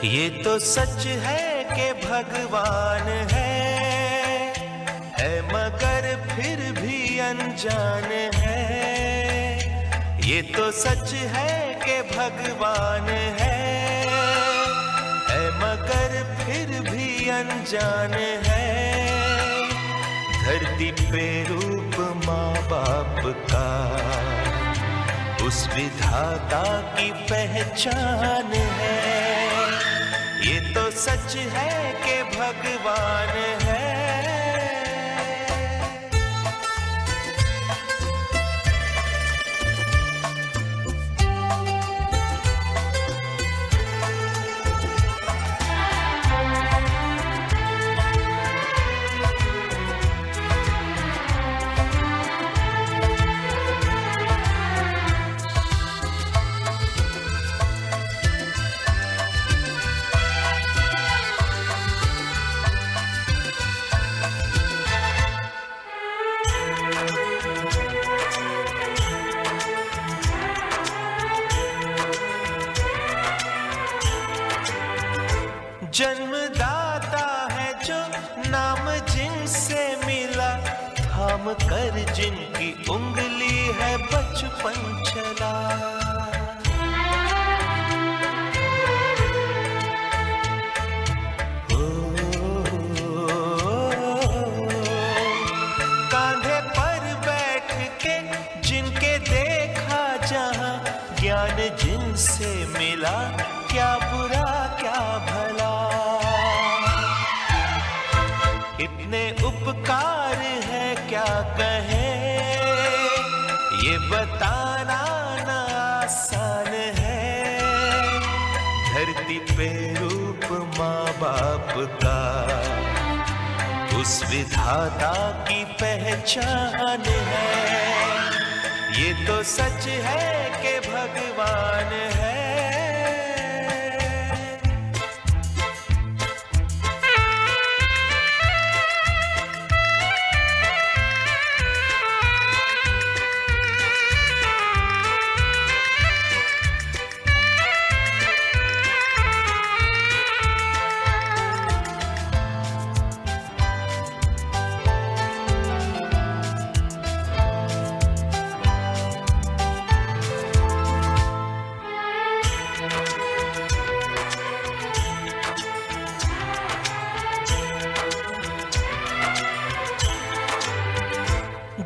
ये तो सच है कि भगवान है मगर फिर भी अनजान है। ये तो सच है कि भगवान है मगर फिर भी अनजान है। धरती पे रूप माँ बाप का उस विधाता की पहचान है। ये तो सच है कि भगवान है। जन्मदाता है जो नाम जिनसे मिला, थाम कर जिनकी उंगली है बचपन चला। कांधे पर बैठ के जिनके देखा जहां, ज्ञान जिनसे मिला, क्या बुरा क्या भला। इतने उपकार है क्या कहें, ये बताना ना आसान है। धरती पे रूप माँ बाप का उस विधाता की पहचान है। ये तो सच है कि भगवान है।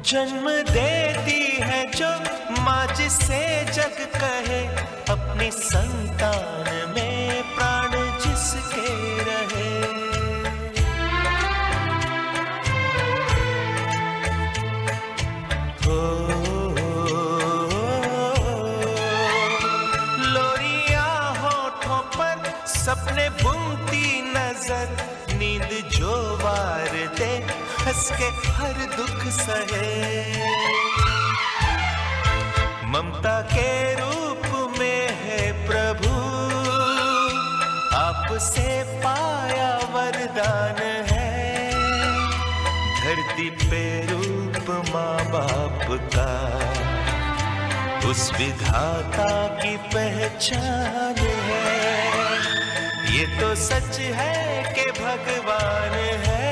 जन्म देती है जो माँ जिसे जग कहे, अपनी संतान में प्राण जिसके रहे। लोरियां होठों पर सपने बुनती नजर, नींद जो वार दे हंस के हर दुख सहे। ममता के रूप में है प्रभु, आपसे पाया वरदान है। धरती पे रूप माँ बाप का उस विधाता की पहचान है। ये तो सच है कि भगवान है।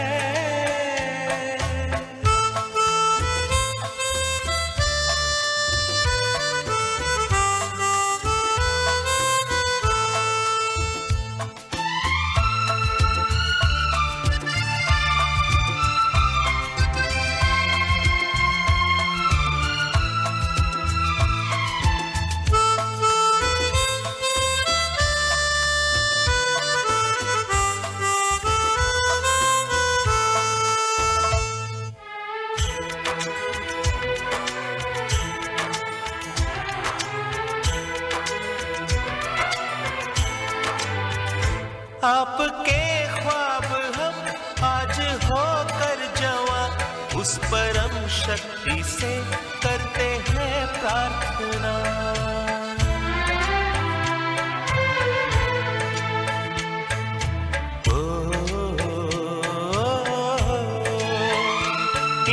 आपके ख्वाब हम आज होकर जवां, उस परम शक्ति से करते हैं प्रार्थना।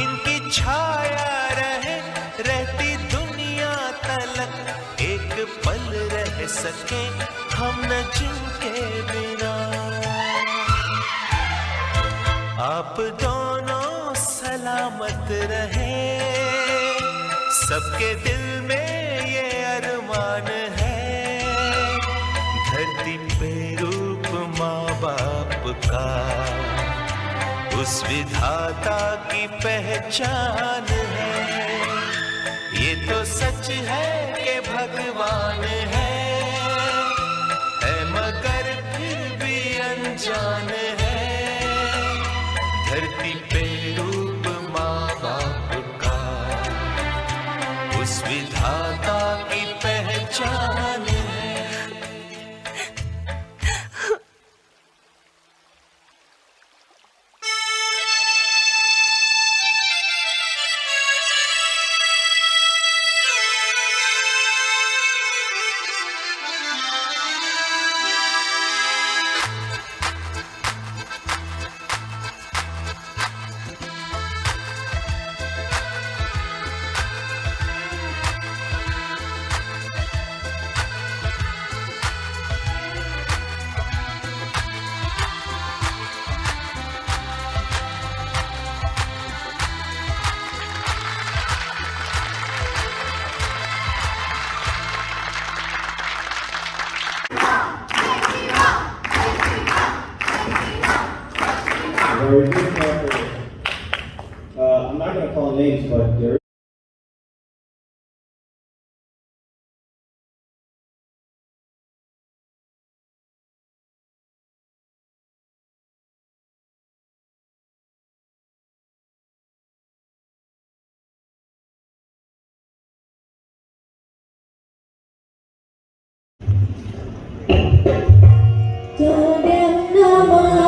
इनकी छाया रहे रहती दुनिया तलक, एक पल रहे रह सके हम न जिनके बिना। आप दोनों सलामत रहे, सबके दिल में ये अरमान है। धरती पे रूप माँ बाप का उस विधाता की पहचान है। ये तो सच है कि भगवान है मगर फिर भी अनजान है। धरती पे रूप माँ बाप का उस विधाता की पहचान है। I'm not going to call names, but there Namo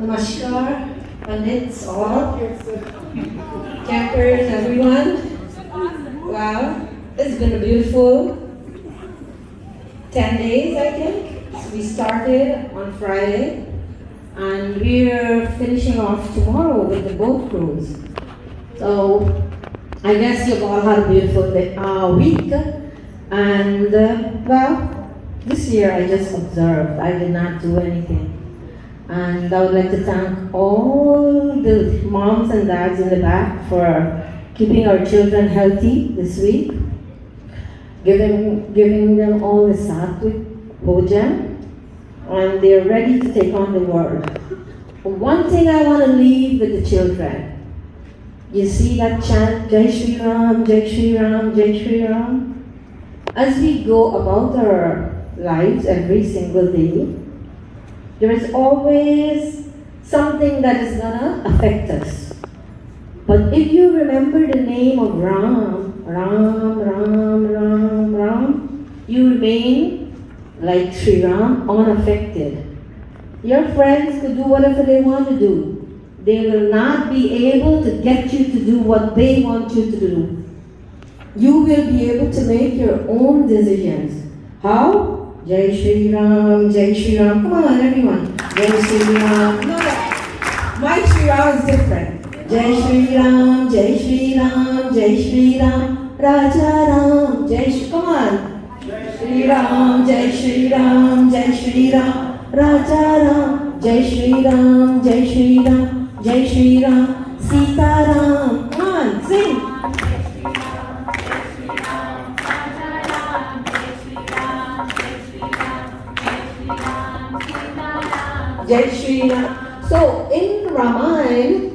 Namaskar, Pandits, all, campers, everyone. Wow, it's been a beautiful 10 days, I think. So we started on Friday, and we're finishing off tomorrow with the boat cruise. So I guess you've all had a beautiful week, and well, this year I just observed. I did not do anything. And I would like to thank all the moms and dads in the back for keeping our children healthy this week, giving them all the sattvic bhojan, and they're ready to take on the world. One thing I want to leave with the children. You see that chant, Jai Shri Ram, Jai Shri Ram, Jai Shri Ram? As we go about our lives every single day, there is always something that is gonna affect us. But if you remember the name of Ram, Ram, Ram, Ram, Ram, you remain like Sri Ram, unaffected. Your friends could do whatever they want to do. They will not be able to get you to do what they want you to do. You will be able to make your own decisions. How? Jai Shri Ram, Jai Shri Ram. Come on, everyone. Jai Shri Ram. No, my Shri Ram is different. Jai Shri Ram, Jai Shri Ram, Jai Shri Ram, Raja Ram, Jai Shri. Come on. Jai Shri Ram, Jai Shri Ram, Jai Shri Ram, Raja Ram, Jai Shri Ram, Jai Shri Ram, Jai Shri Ram, Sita Ram. Come on, sing. Jai Shri Ram. So in Ramayana,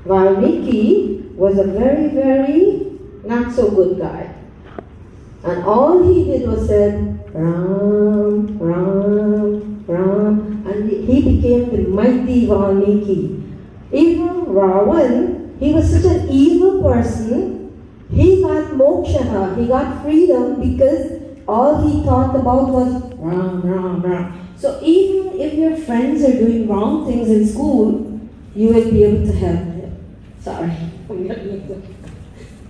Valmiki was a very, very not so good guy. And all he did was said, Ram, Ram, Ram, and he became the mighty Valmiki. Even Ravan, he was such an evil person, he got moksha, he got freedom because all he thought about was Ram, Ram, Ram. So even if your friends are doing wrong things in school, you will be able to help them. Sorry.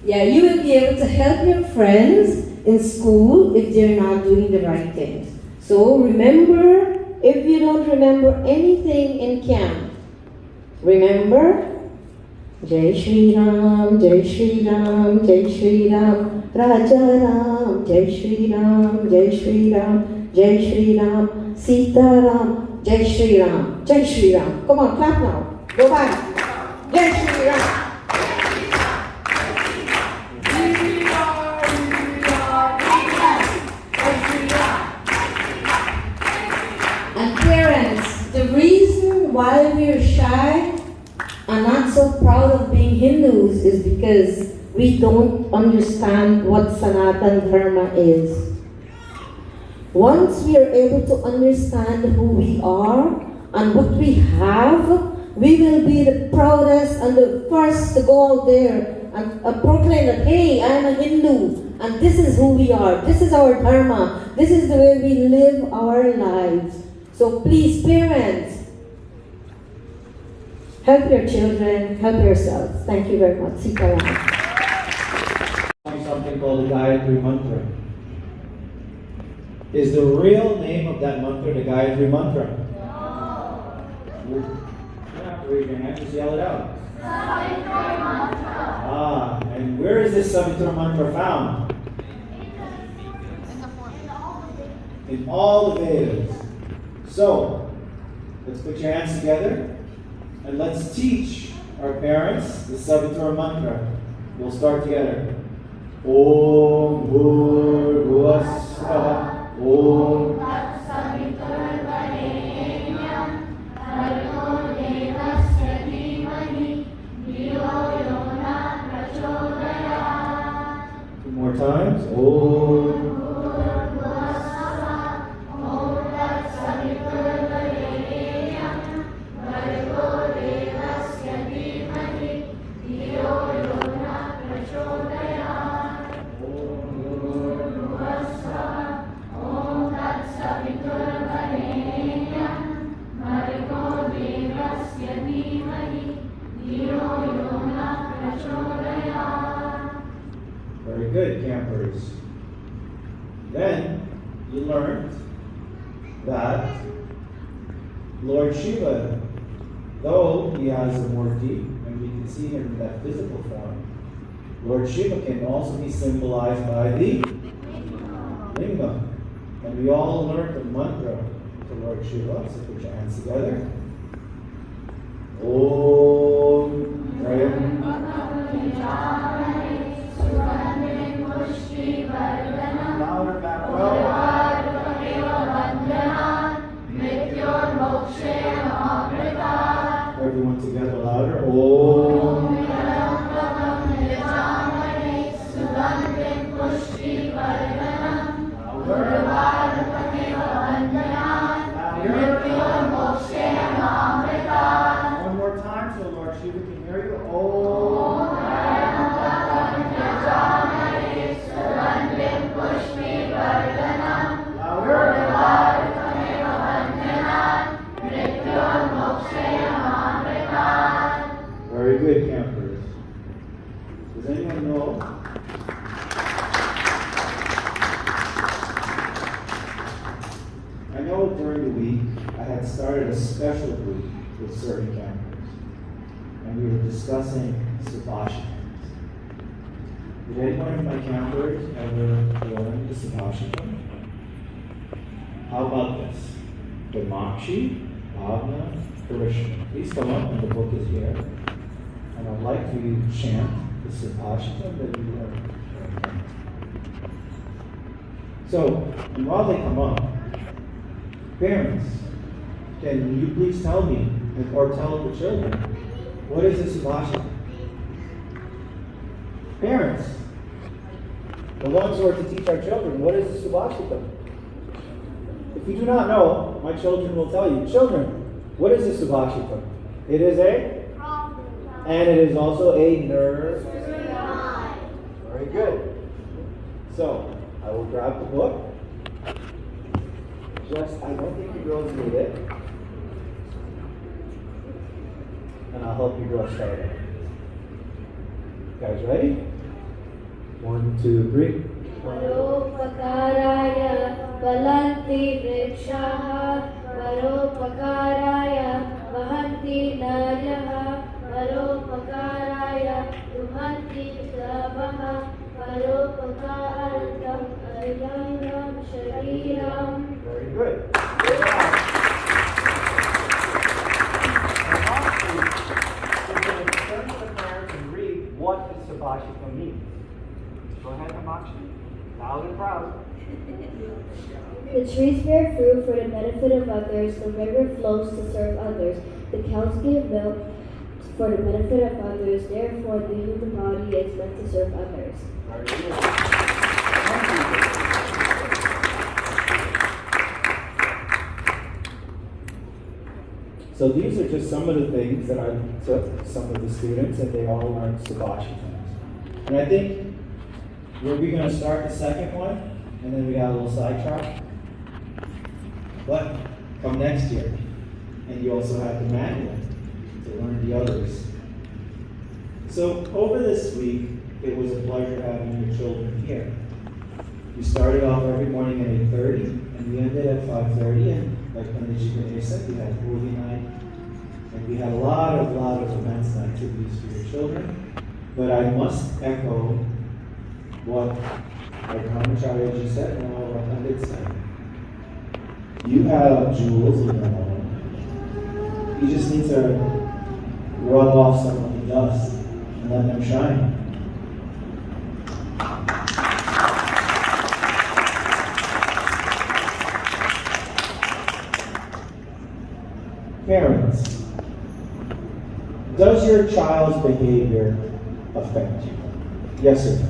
Yeah, you will be able to help your friends in school if they're not doing the right things. So remember, if you don't remember anything in camp, remember Jai Shri Ram, Jai Shri Ram, Jai Shri Ram, Raja Ram, Jai Shri Ram, Jai Shri Ram, Jai Shri Ram, Sita Ram, Jai Shri Ram, Jai Shri Ram. Come on, clap now. Go back. Jai Shri Ram. And parents, the reason why we're shy and not so proud of being Hindus is because we don't understand what Sanatan Dharma is. Once we are able to understand who we are and what we have, we will be the proudest and the first to go out there and proclaim that, hey, I am a Hindu and this is who we are. This is our Dharma. This is the way we live our lives. So please, parents, help your children, help yourselves. Thank you very much. Sita Ram. Something called the Gayatri Mantra. Is the real name of that mantra the Gayatri Mantra? No. You don't have to raise your hand, just yell it out. Savitra Mantra. Ah, and where is this Savitra Mantra found? In all the Vedas. So, let's put your hands together and let's teach our parents the Savitra Mantra. We'll start together. Om Bhur Bhuvasvaha Om Two more times. Om Om Very good, campers. Then you learned that Lord Shiva, though he has a murti, and we can see him in that physical form, Lord Shiva can also be symbolized by the lingam. And we all learned the mantra to Lord Shiva, so put your hands together. Om Rayam. Louder, back well. Everyone together louder. Om. One more time so Lord Shiva can hear you. Om. Very good, campers. Does anyone know? I know during the week I had started a special group with certain campers, and we were discussing Subhashitams. Did anyone of my campers ever learn the Subhashitam? How about this? Damakshi, Bhavna, Krishna. Please come up, and the book is here. And I'd like for you to chant the Subhashitam that you learned. So, and while they come up, parents, can you please tell me, or tell the children, what is the Subhashitam? Parents, the ones who are to teach our children, what is the Subhashitam? If you do not know, my children will tell you. Children, what is the Subhashitam? It is a? And it is also a nerve. Very good. So, I will grab the book. I don't think you girls need it. And I'll help you girls start it. Guys ready? 1, 2, 3. Paropakaraya valanti vrikshaha paropakaraya vahanti nayaha paropakaraya duhanti sabaha paropakarantam ayanam shariram. Very good. Turn to the parents and read what does Subhashitam mean. Go ahead, Hamakshi. Loud and proud. The trees bear fruit for the benefit of others, the river flows to serve others, the cows give milk for the benefit of others, therefore the human body is meant to serve others. Very good. So these are just some of the things that I took some of the students, and they all learned Subhashitams. And I think we're going to start the second one, and then we got a little sidetrack. But come next year, and you also have the manual to learn the others. So over this week, it was a pleasure having your children here. We started off every morning at 8:30, and we ended at 5:30. And like Pandit said, we had movie night, and we had a lot of events and activities for your children. But I must echo what our Brahmacharya just said and what Pandit said. You have jewels in your home. You just need to rub off some of the dust and let them shine. Parents, does your child's behavior affect you? Yes or no?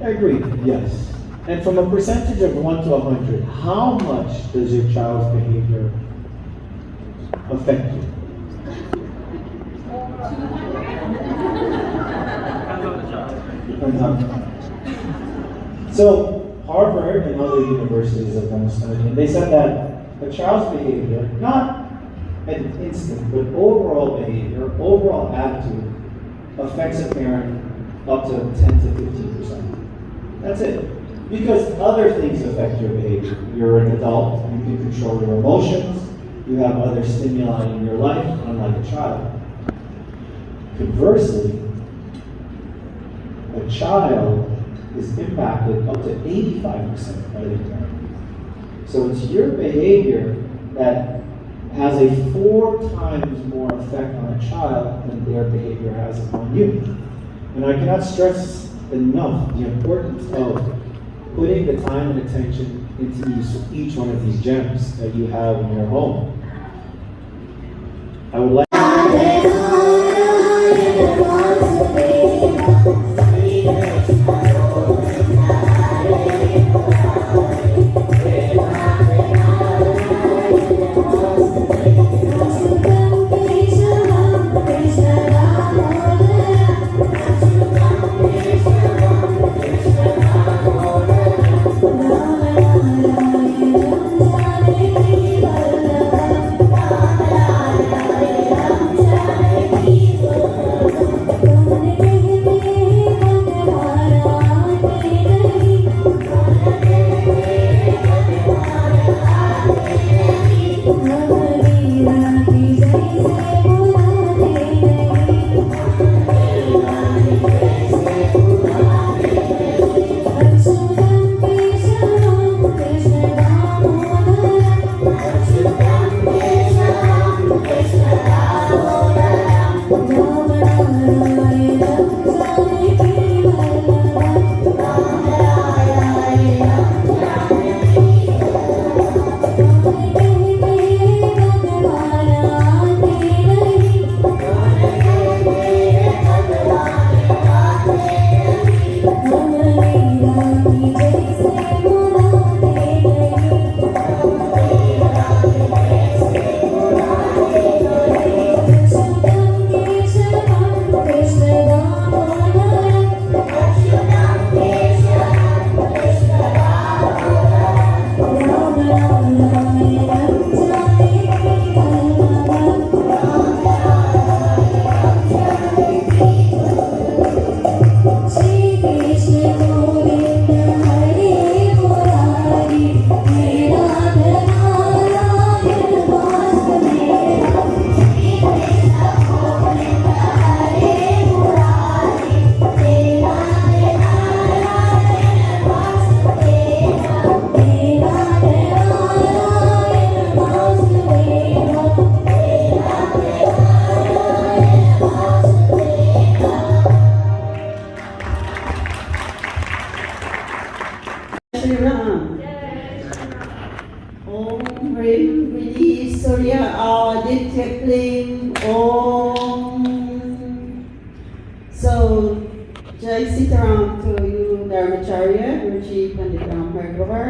I agree, yes. And from a percentage of 1 to 100, how much does your child's behavior affect you? Depends on the child. So, Harvard and other universities have done a study, and they said that a child's behavior, not an instant, but overall behavior, overall attitude affects a parent up to 10 to 15%. That's it. Because other things affect your behavior. You're an adult, you can control your emotions, you have other stimuli in your life, unlike a child. Conversely, a child is impacted up to 85% by their parent. So it's your behavior that has a 4 times more effect on a child than their behavior has upon you. And I cannot stress enough the importance of putting the time and attention into each one of these gems that you have in your home. I would like Really, Surya Aditya Kling Om. So, Jai Sitaram to you, Dharmacharya, Guruji Pandit Ram Bhargavar,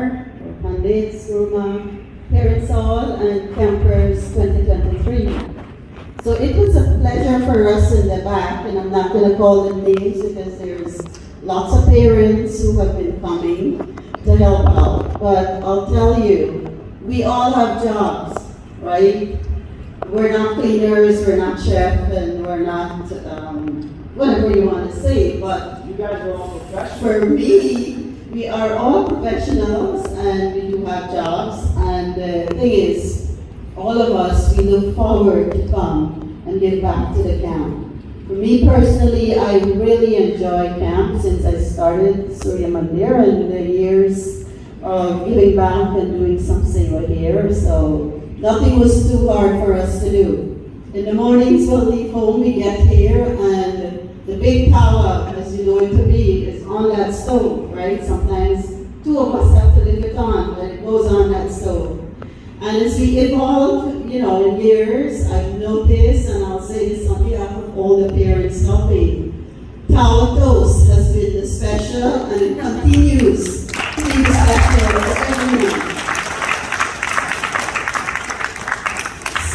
Pandits, Guruma, parents all, and campers 2023. So it was a pleasure for us in the back, and I'm not going to call the names because there's lots of parents who have been coming to help out. But I'll tell you, we all have jobs, right? We're not cleaners, we're not chef, and we're not whatever you want to say. But you guys are all professionals. for me, we are all professionals, and we do have jobs. And the thing is, all of us, we look forward to come and give back to the camp. For me personally, I really enjoy camp since I started Surya Mandir and the years of giving back and doing some seva here. So nothing was too hard for us to do. In the mornings we'll leave home, we get here, and the big power, as you know it to be, is on that stove, right? Sometimes two of us have to leave it on, but it goes on that stove. And as we evolve, in years, I've noticed, and I'll say this on behalf of all the parents helping, Tower Toast has been the special, and it continues to be the special for everyone.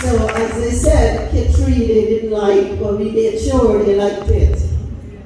So as I said, Kitri they didn't like, but we made sure they liked it.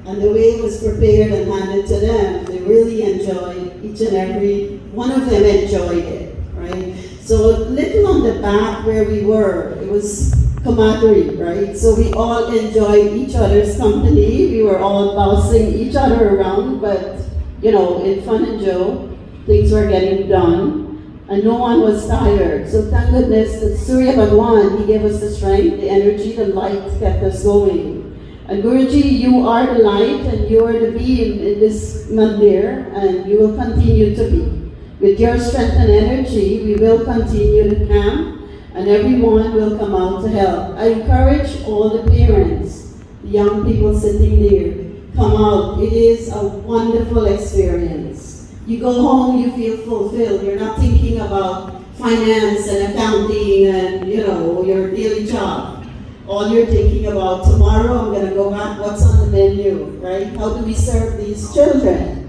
And the way it was prepared and handed to them, they really enjoyed, each and every one of them enjoyed it, right? So little on the back where we were, it was camaraderie, right? So we all enjoyed each other's company. We were all bouncing each other around, but in fun and joke, things were getting done, and no one was tired. So thank goodness that Surya Bhagwan, he gave us the strength, the energy, the light kept us going. And Guruji, you are the light and you are the beam in this mandir, and you will continue to be. With your strength and energy, we will continue to camp, and everyone will come out to help. I encourage all the parents, the young people sitting there, come out. It is a wonderful experience. You go home, you feel fulfilled. You're not thinking about finance and accounting and your daily job. All you're thinking about, tomorrow I'm going to go back, what's on the menu, right? How do we serve these children?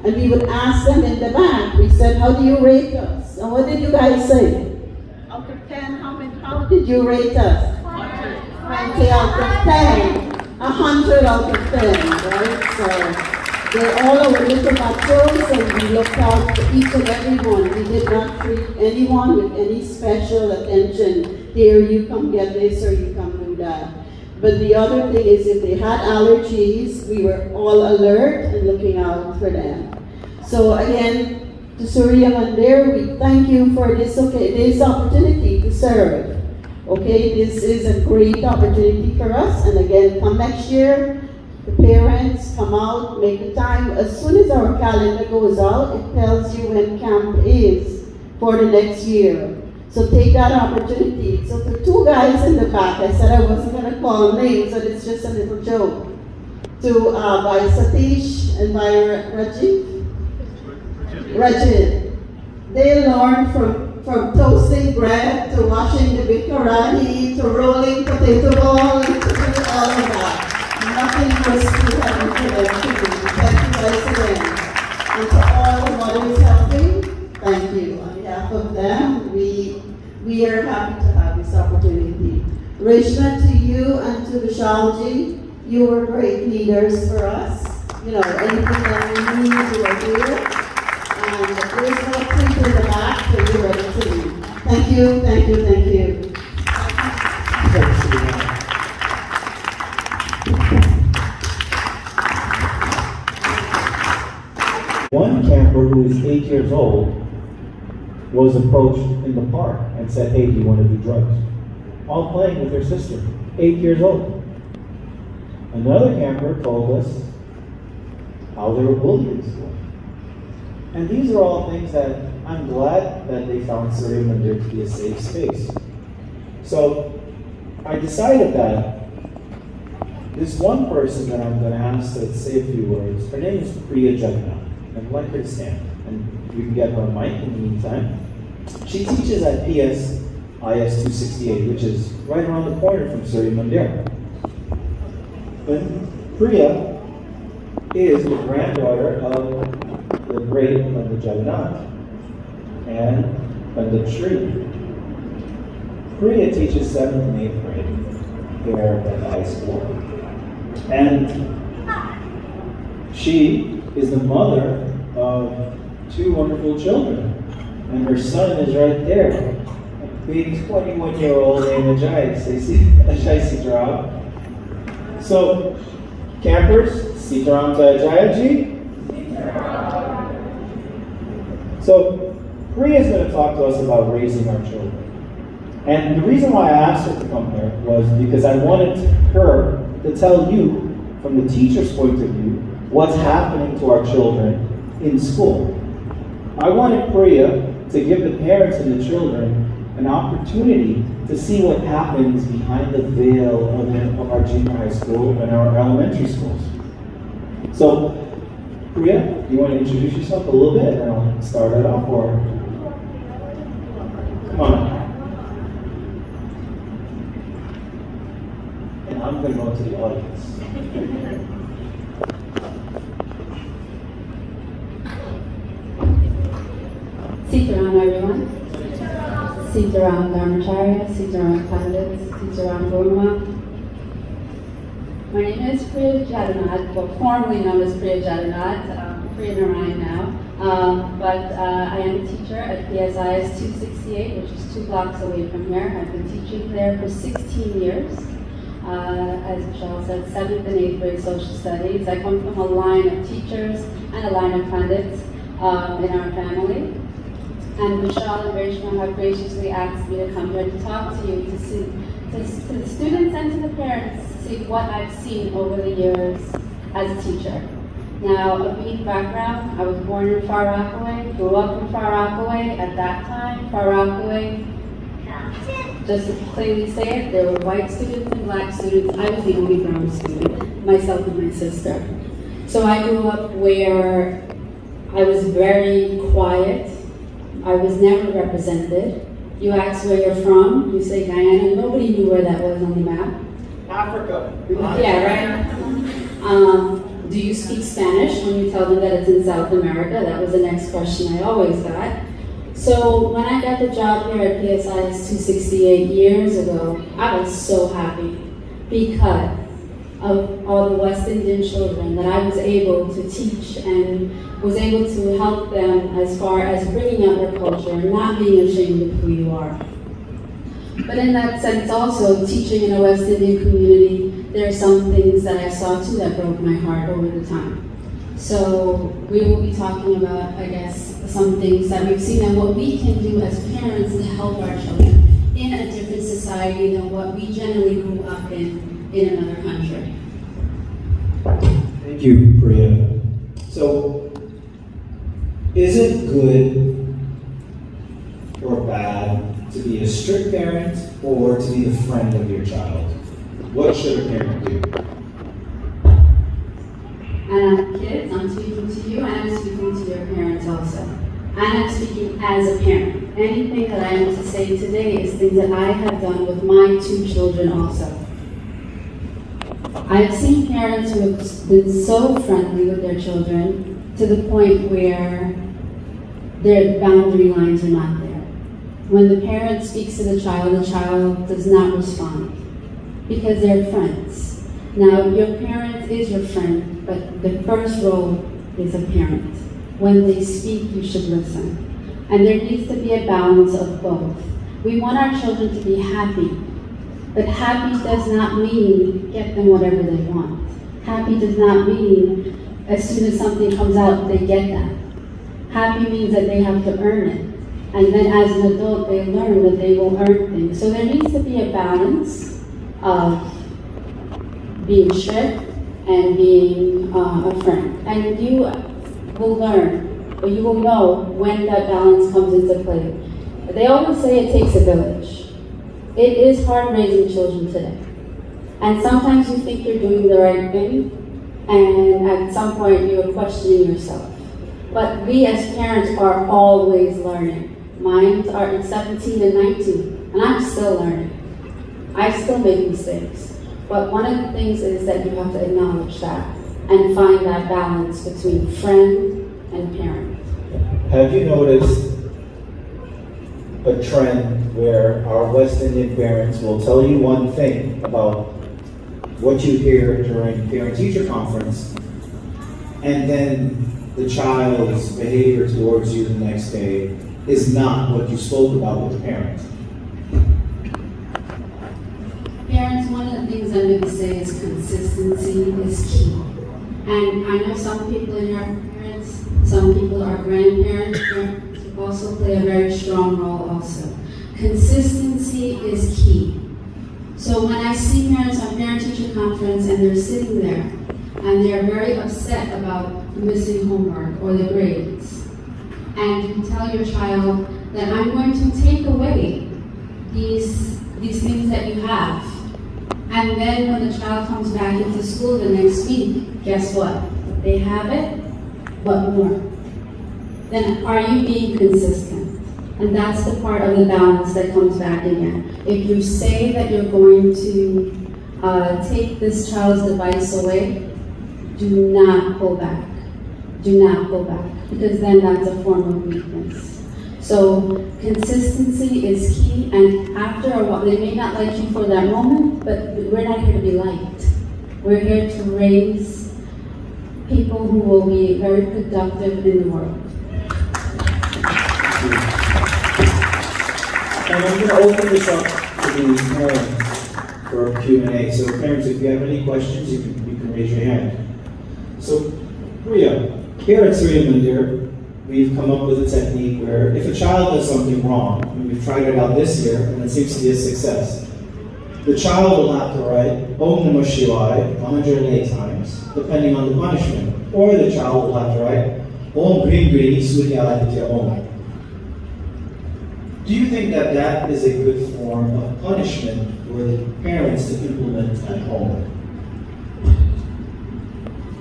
And we would ask them in the back, we said, how do you rate us? And what did you guys say? Out of 10, how did you rate us? 20 out of 10. 100 out of 10, right? So they're all our little patrols, and we looked out for each and every one. We did not treat anyone with any special attention. Here, you come get this or you come do that. But the other thing is, if they had allergies, we were all alert and looking out for them. So again, to Surya Mandir, we thank you for this opportunity to serve. Okay, this is a great opportunity for us. And again, come next year, the parents come out, make the time. As soon as our calendar goes out, it tells you when camp is for the next year. So take that opportunity. So the two guys in the back, I said I wasn't going to call names, but it's just a little joke. By Satish and by Rajit. They learned from toasting bread to washing the bikarani to rolling potato ball to do all of that. Nothing was too heavy for them to do. Thank you guys again. And to all the mothers helping, thank you. On behalf of them, we are happy to have this opportunity. Rishna, to you and to Vishalji, you were great leaders for us. Anything that we need, you are here. And there's no print in the back, so you're ready to lead. Thank you, thank you, thank you. One camper who is 8 years old was approached in the park and said, hey, do you want to do drugs? All playing with their sister, 8 years old. Another camper told us how they were bullied in school. And these are all things that I'm glad that they found Surya Mandir to be a safe space. So I decided that this one person that I'm going to ask to say a few words, her name is Priya Jagannath. I'd like her to stand, and you can get her on mic in the meantime. She teaches at PS IS 268, which is right around the corner from Surya Mandir. But Priya is the granddaughter of the great Pandit Jagannath and Pandit Shri. Priya teaches 7th and 8th grade here at the high school. And she is the mother of 2 wonderful children. And her son is right there, a big 21-year-old named Ajay Sitaram. So, campers, Sitaram to Ajayaji. So, Priya is going to talk to us about raising our children. And the reason why I asked her to come here was because I wanted her to tell you, from the teacher's point of view, what's happening to our children in school. I wanted Priya to give the parents and the children an opportunity to see what happens behind the veil of our junior high school and our elementary schools. So, Priya, you want to introduce yourself a little bit and I'll start it off, or come on. And I'm going to go to the audience. Sitaram, everyone. Sitaram Dharmacharya, Sitaram Pandits, Sitaram Dharma. My name is Shri Surya Narayan, formerly known as Shri Surya Narayan, Surya Narayan now. But I am a teacher at PSIS 268, which is 2 blocks away from here. I've been teaching there for 16 years. As Michelle said, 7th and 8th grade social studies. I come from a line of teachers and a line of pundits in our family. And Michelle and Rachel have graciously asked me to come here to talk to you, to the students and to the parents, to see what I've seen over the years as a teacher. Now, a brief background, I was born in Far Rockaway, grew up in Far Rockaway. At that time, Far Rockaway, just to clearly say it, there were white students and black students. I was the only brown student, myself and my sister. So I grew up where I was very quiet. I was never represented. You ask where you're from, you say Guyana. Nobody knew where that was on the map. Africa. Yeah, right? Do you speak Spanish? When you tell them that it's in South America, that was the next question I always got. So when I got the job here at PSIS 268 years ago, I was so happy because of all the West Indian children that I was able to teach and was able to help them as far as bringing out their culture and not being ashamed of who you are. But in that sense also, teaching in a West Indian community, there are some things that I saw too that broke my heart over the time. So we will be talking about, I guess, some things that we've seen and what we can do as parents to help our children in a different society than what we generally grew up in another country. Thank you, Priya. So, is it good or bad to be a strict parent or to be the friend of your child? What should a parent do? Kids, I'm speaking to you and I'm speaking to your parents also. And I'm speaking as a parent. Anything that I am to say today is things that I have done with my 2 children also. I've seen parents who have been so friendly with their children to the point where their boundary lines are not there. When the parent speaks to the child does not respond because they're friends. Now, your parent is your friend, but the first role is a parent. When they speak, you should listen. And there needs to be a balance of both. We want our children to be happy, but happy does not mean get them whatever they want. Happy does not mean as soon as something comes out, they get that. Happy means that they have to earn it. And then as an adult, they learn that they will earn things. So there needs to be a balance of being strict and being a friend. And you will learn, or you will know when that balance comes into play. They always say it takes a village. It is hard raising children today. And sometimes you think you're doing the right thing, and at some point you're questioning yourself. But we as parents are always learning. Mine are in 17 and 19, and I'm still learning. I still make mistakes. But one of the things is that you have to acknowledge that and find that balance between friend and parent. Have you noticed a trend where our West Indian parents will tell you one thing about what you hear during parent-teacher conference, and then the child's behavior towards you the next day is not what you spoke about with the parent? Parents, one of the things I'm going to say is consistency is key. And I know some people are parents, some people are grandparents, parents also play a very strong role also. Consistency is key. So when I see parents on parent-teacher conference and they're sitting there and they're very upset about missing homework or the grades, and you tell your child that I'm going to take away these things that you have, and then when the child comes back into school the next week, guess what? They have it, but more. Then are you being consistent? And that's the part of the balance that comes back again. If you say that you're going to take this child's device away, do not pull back. Do not pull back, because then that's a form of weakness. So consistency is key, and after a while, they may not like you for that moment, but we're not here to be liked. We're here to raise people who will be very productive in the world. And I'm going to open this up to the parents for a Q&A. So parents, if you have any questions, you can raise your hand. So, Priya, here at Surya Mandir, we've come up with a technique where if a child does something wrong, and we've tried it out this year, and it seems to be a success, the child will have to write Om Namah Shivaya 108 times, depending on the punishment. Or the child will have to write Om Grim Grini Surya Aditya Om. Do you think that that is a good form of punishment for the parents to implement at home?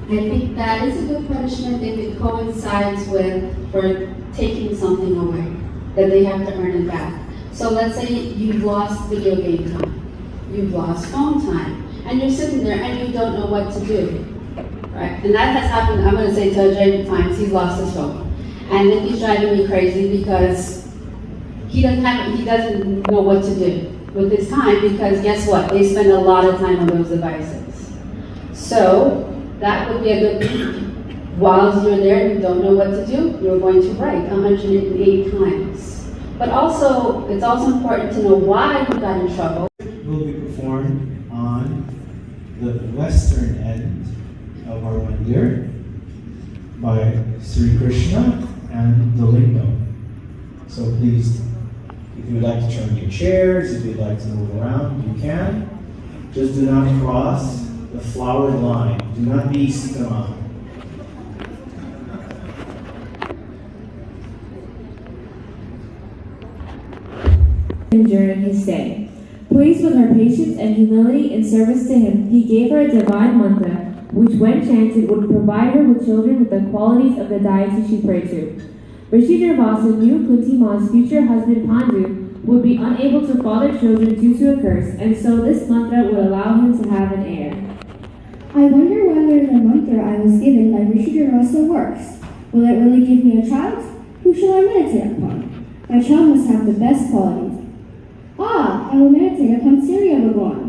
I think that is a good punishment if it coincides with for taking something away that they have to earn it back. So let's say you've lost video game time, you've lost phone time, and you're sitting there and you don't know what to do, right? And that has happened, I'm going to say to Ajay times, he's lost his phone. And then he's driving me crazy because he doesn't know what to do with his time, because guess what? They spend a lot of time on those devices. So that would be a good thing. While you're there, you don't know what to do, you're going to write 108 times. But also, it's also important to know why you got in trouble. Will be performed on the western end of our mandir by Sri Krishna and the lingam. So please, if you'd like to turn your chairs, if you'd like to move around, you can. Just do not cross the flowered line. Do not be Sikama. During his stay. Pleased with her patience and humility in service to him, he gave her a divine mantra, which when chanted would provide her with children with the qualities of the deity she prayed to. Rishi Durvasa knew Kunti Ma's future husband Pandu would be unable to father children due to a curse, and so this mantra would allow him to have an heir. I wonder whether the mantra I was given by Rishi Durvasa works. Will it really give me a child? Who shall I meditate upon? My child must have the best qualities. Ah, I will meditate upon Surya Bhagwan.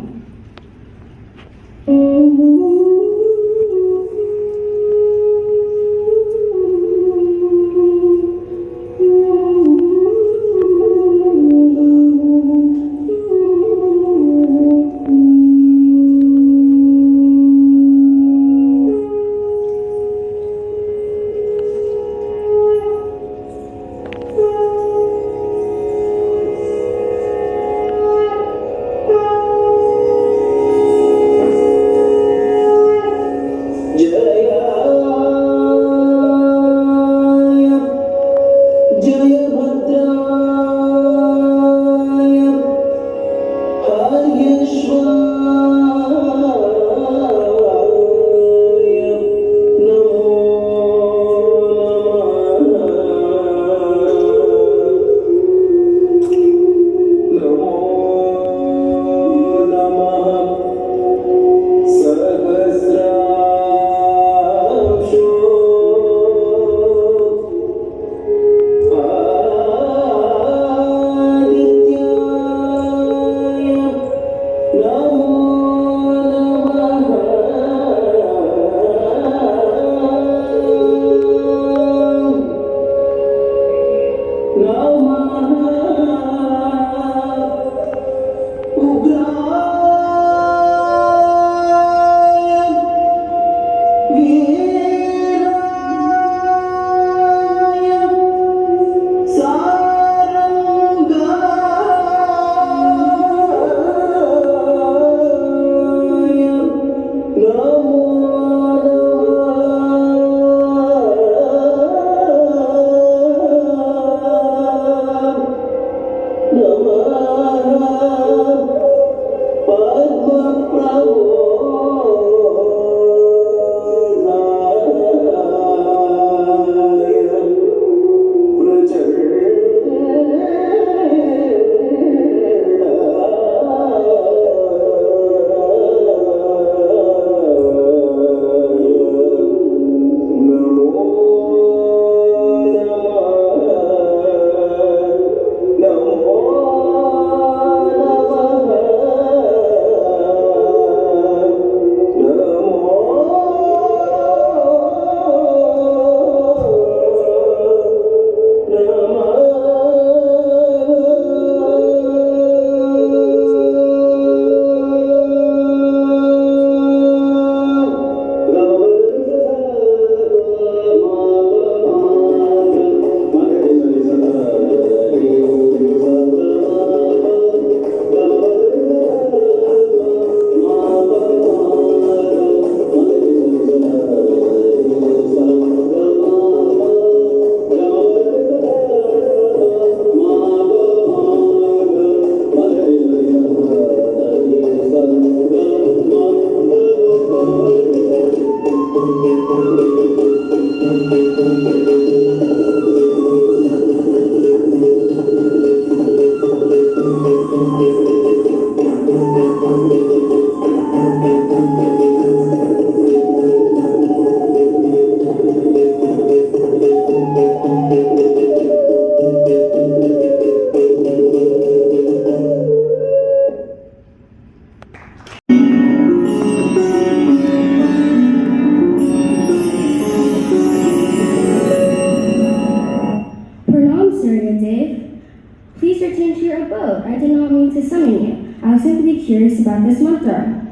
recite this mantra.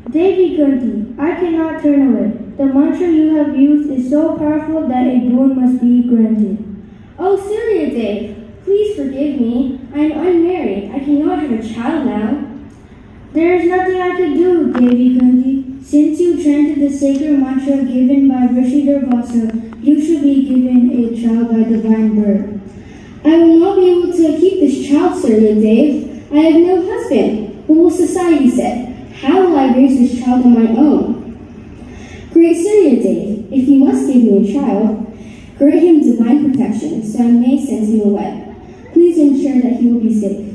Devi Kunti, I cannot turn away. The mantra you have used is so powerful that a boon must be granted. Oh, Surya Dev, please forgive me. I am unmarried. I cannot have a child now. There is nothing I can do, Devi Kunti. Since you chanted the sacred mantra given by Rishi Durvasa, you should be given a child by divine birth. I will not be able to keep this child, Surya Dev. I have no husband. What will society say? How will I raise this child on my own? Great Surya Dev, if you must give me a child, grant him divine protection so I may send him away. Please ensure that he will be safe.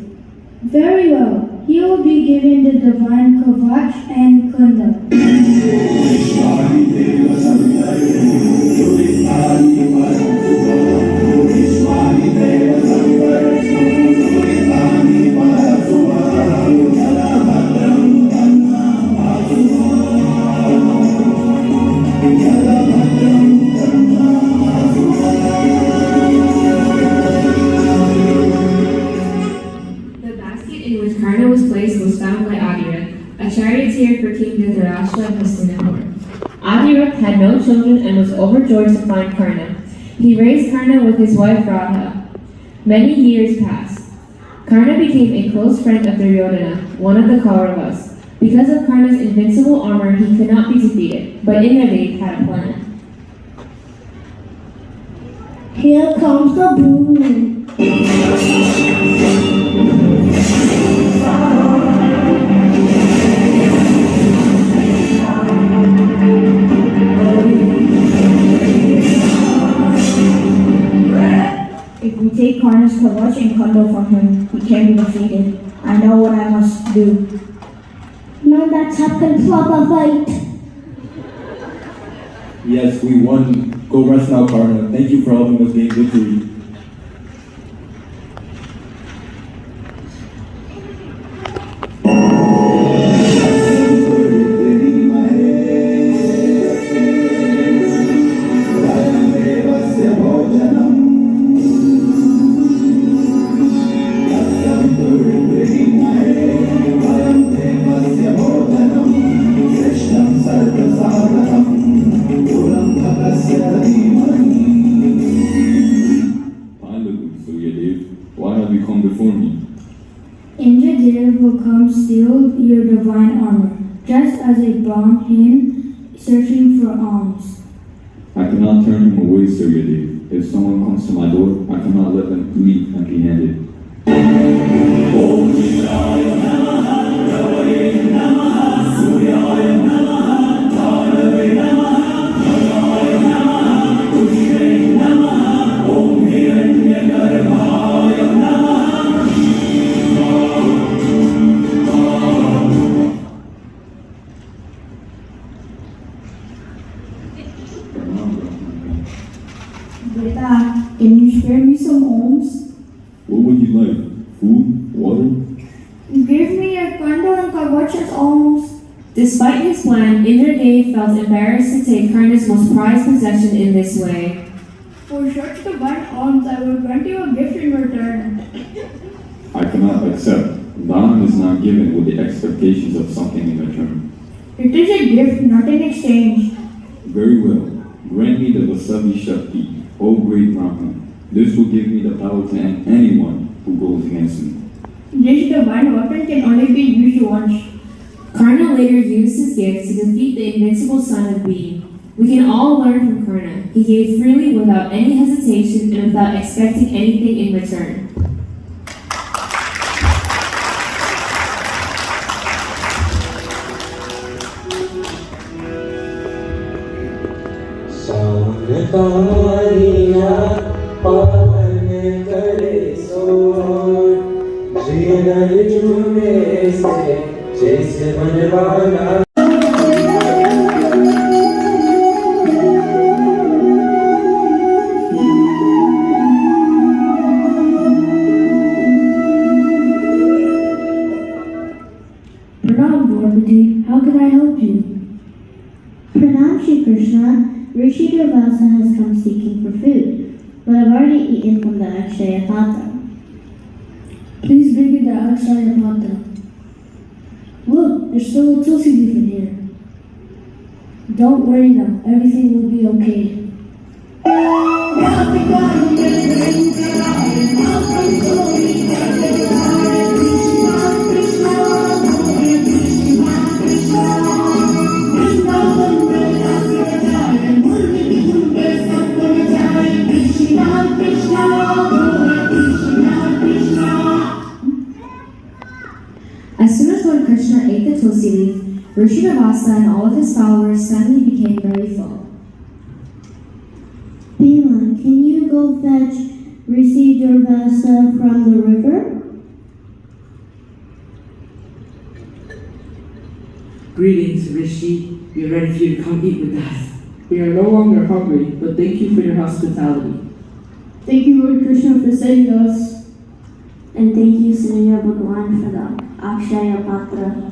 Very well. He will be given the divine Kavach and Kunda. For King Dhritarashtra and Hastinapur. Adirath had no children and was overjoyed to find Karna. He raised Karna with his wife Radha. Many years passed. Karna became a close friend of Duryodhana, one of the Kauravas. Because of Karna's invincible armor, he could not be defeated, but Indradev had a plan. Here comes the boon. If we take Karna's Kavach and Kunda from him, he can be defeated. I know what I must do. Now that's how can proper fight. Yes, we won. Go rest now, Karna. Thank you for helping us gain victory. Why have you come before me? Indradev will come steal your divine armor, just as a brown hen searching for alms. I cannot turn him away, Surya Dev. If someone comes to my door, I cannot let them leave empty-handed. Beta, can you spare me some alms? What would you like? Food? Water? Give me a Kunda and Kavach as alms. Despite his plan, Indradev felt embarrassed to take Karna's most prized possession in this way. For such divine alms, I will grant you a gift in return. I cannot accept. Dharma is not given with the expectations of something in return. It is a gift, not an exchange. Very well. Grant me the Vasavi Shakti, O great Brahman. This will give me the power to end anyone who goes against me. This divine weapon can only be used once. Karna later used his gift to defeat the invincible son of being. We can all learn from Karna. He gave freely without any hesitation and without expecting anything in return. Pranam, Dwarpati. How can I help you? Pranam, Shri Krishna. Rishi Durvasa has come seeking for food, but I've already eaten from the Akshaya Patra. Please bring me the Akshaya Patra. Look, there's still a tulsi leaf in here. Don't worry now, everything will be okay. As soon as Lord Krishna ate the tulsi leaf, Rishi Ravasa and all of his followers suddenly became very full. Bhima, can you go fetch Rishi Durvasa from the river? Greetings, Rishi. We are ready for you to come eat with us. We are no longer hungry, but thank you for your hospitality. Thank you, Lord Krishna, for saving us. And thank you, Surya Bhagwan, for the Akshaya Patra.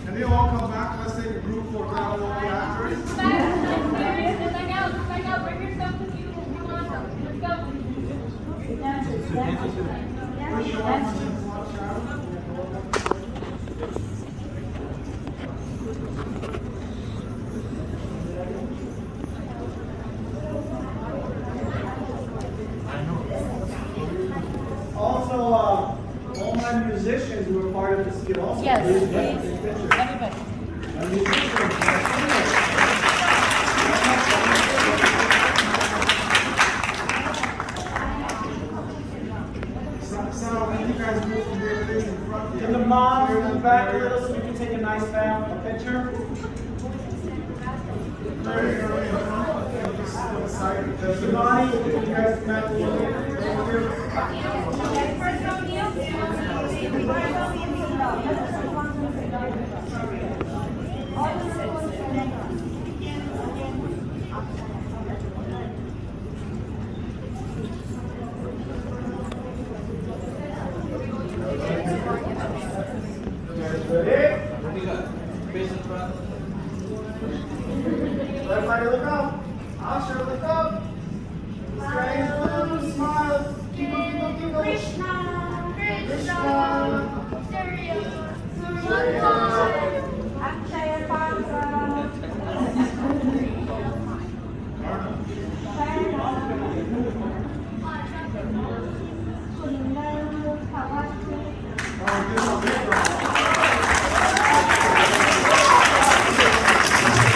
Can they all come back? Let's take a group for karaoke afterwards. Also, all my musicians who were part of the skit also. Yes, please, please. take pictures. Everybody. And musicians, So, when you guys move from here, please, in front. Can the moms move back a little so we can take a nice picture? Shivani, can you guys come out a little bit? Everybody look up. Asher, look up. Strange blue, smile. Keep going, keep going. Krishna, Krishna, Surya, Akshaya Patra.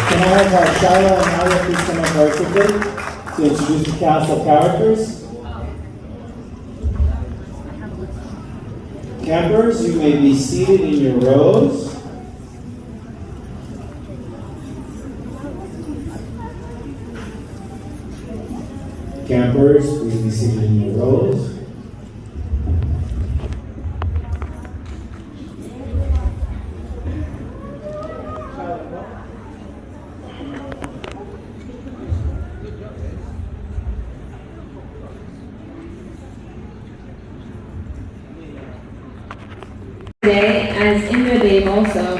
Can I have Shaila and Nadia please come up very quickly to introduce the cast of characters? Campers, you may be seated in your rows. Campers, please be seated in your rows. Today, as Indradev also.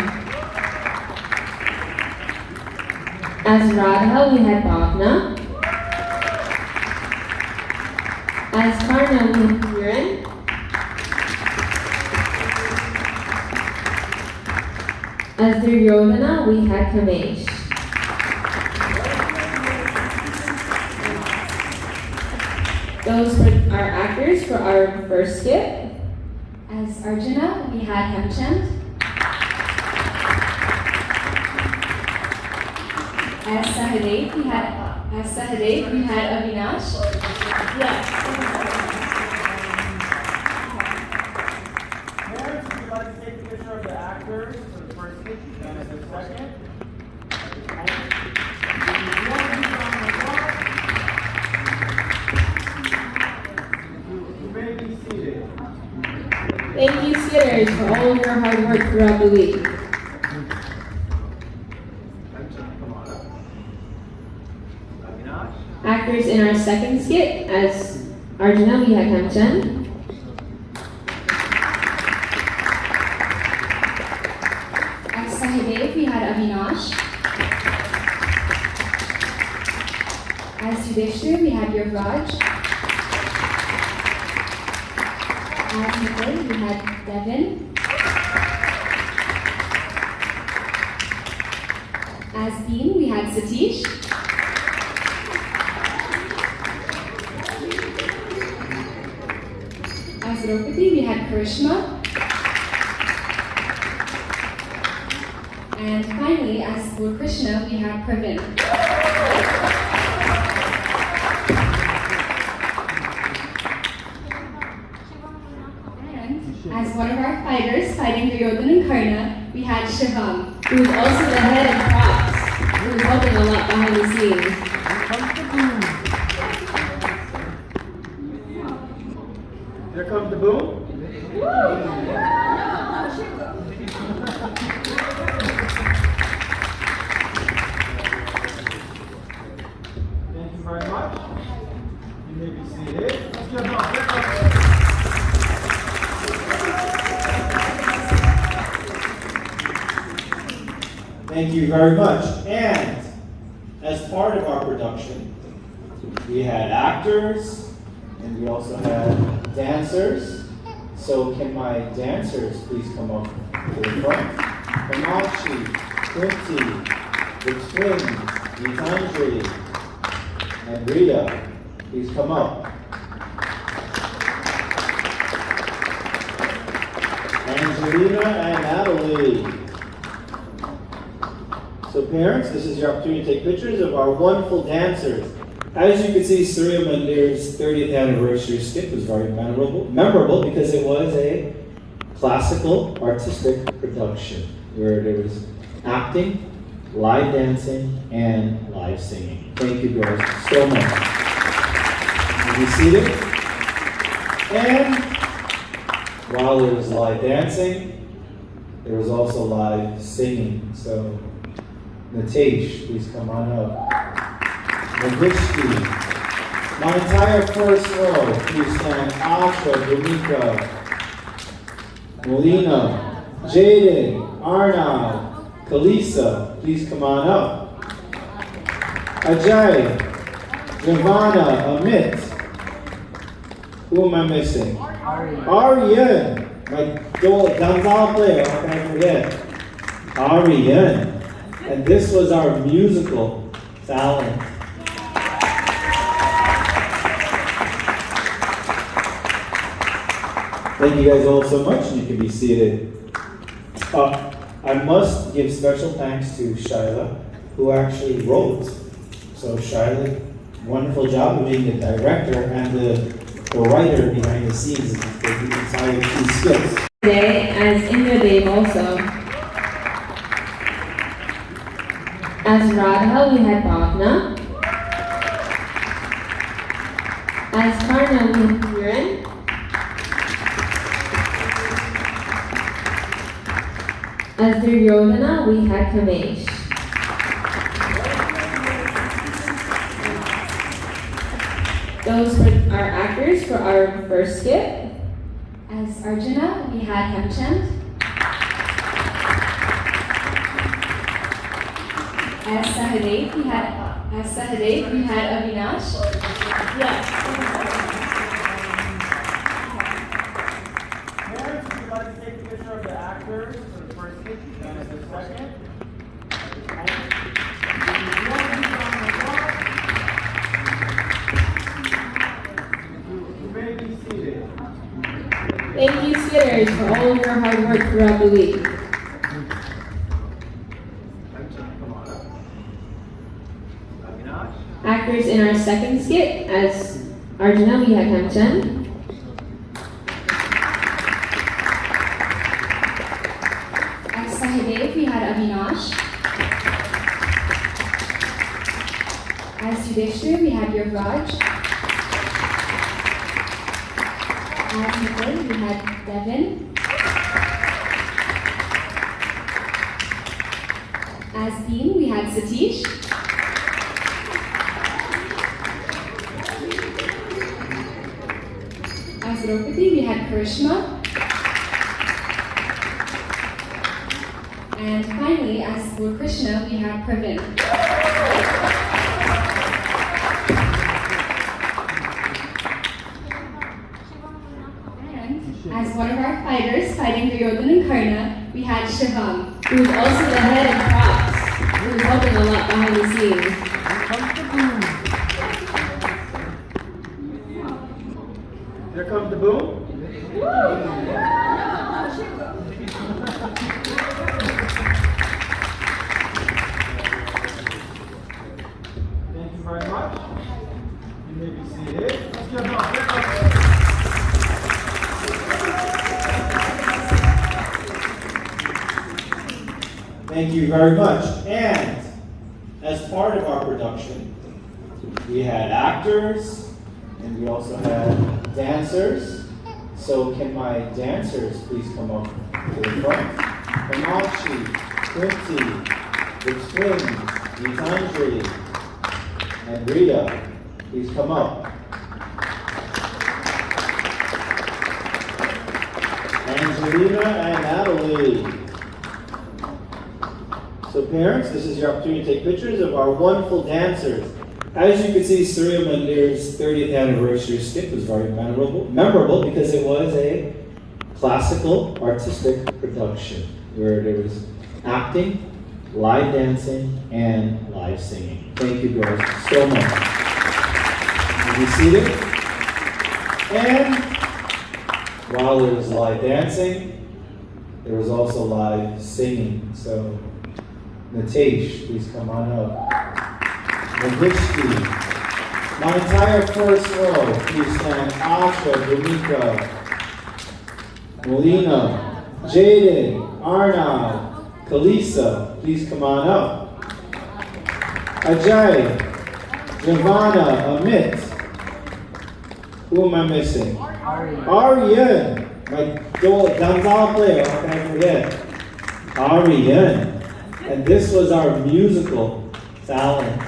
As Radha, we had Bhavna. As Karna, we had Kiran. As Duryodhana, we had Kamesh. Those were our actors for our first skit. As Arjuna, we had Hemchand. As Sahadev, we had Avinash. Parents, would you like to take a picture of the actors for the first skit and as the second? You may be seated. Thank you, skitters, for all of your hard work throughout the week. Actors in our second skit, as Arjuna, we had Hemchand. As Sahadev, we had Avinash. As Yudhishthir, we had Yavraj. As Nicole, we had Devin. As Dean, we had Satish. As Draupadi, we had Karishma. And finally, as Lord Krishna, we had Pravin. And as one of our fighters fighting Duryodhana and Karna, we had Shivam, Who was also the head of props, who was helping a lot behind the scenes. Here comes the boom. Thank you very much. You may be seated. Let's give them a big round. Thank you very much. And as part of our production, we had actors and we also had dancers. So can my dancers please come up to the front? Kamachi, Kunti, the twins, Gitanjali, and Rita, please come up. Angelina and Natalie. So parents, this is your opportunity to take pictures of our wonderful dancers. As you can see, Surya Mandir's 30th anniversary skit was very memorable because it was a classical artistic production where there was acting, live dancing, and live singing. Thank you guys so much. Be seated. And while there was live dancing, there was also live singing. So Natesh, please come on up. Navishki, my entire first row, please stand. Asha, Dominika, Molina, Jaden, Arnav, Kalisa, please come on up. Ajay, Giovanna, Amit. Who am I missing? Aryan, my Gonzalo player, how can I forget? Aryan. And this was our musical talent. Thank you guys all so much, and you can be seated. I must give special thanks to Shaila, who actually wrote. So Shaila, wonderful job of being the director and the writer behind the scenes of the entire two skits. Today, as Indra Dev also. As Radha, we had Bhavna. As Karna, we had Kiran. As Duryodhana, we had Kamesh. Those were our actors for our first skit. As Arjuna, we had Hemchand. As Sahadev, we had Avinash. Parents, would you like to take a picture of the actors for the first skit and as the second? You may be seated. Thank you, skitters, for all of your hard work throughout the week. Actors in our second skit, as Arjuna, we had Hemchand. As Sahadev, we had Avinash. As Yudhishthir, we had Yavraj. As Nicole, we had Devin. As Dean, we had Satish. As Draupadi, we had Karishma. And finally, as Lord Krishna, we had Pravin. And as one of our fighters fighting Duryodhana and Karna, we had Shivam, who was also the head of props, who was helping a lot behind the scenes. Here comes the boom. Thank you very much. You may be seated. Let's give them a big applause. Thank you very much. And as part of our production, we had actors and we also had dancers. So can my dancers please come up to the front? Kamachi, Quinty, the twins, Gitanjali, and Rita, please come up. Angelina and Natalie. So parents, this is your opportunity to take pictures of our wonderful dancers. As you can see, Surya Mandir's 30th anniversary skit was very memorable because it was a classical artistic production where there was acting, live dancing, and live singing. Thank you girls so much. You be seated. And while there was live dancing, there was also live singing. So Natesh, please come on up. Navishki, my entire first row, please stand. Asha, Dominika, Molina, Jaden, Arnav, Kalisa, please come on up. Ajay, Giovanna, Amit. Who am I missing? Aryan, my Gonzalo player, how can I forget? Aryan. And this was our musical talent.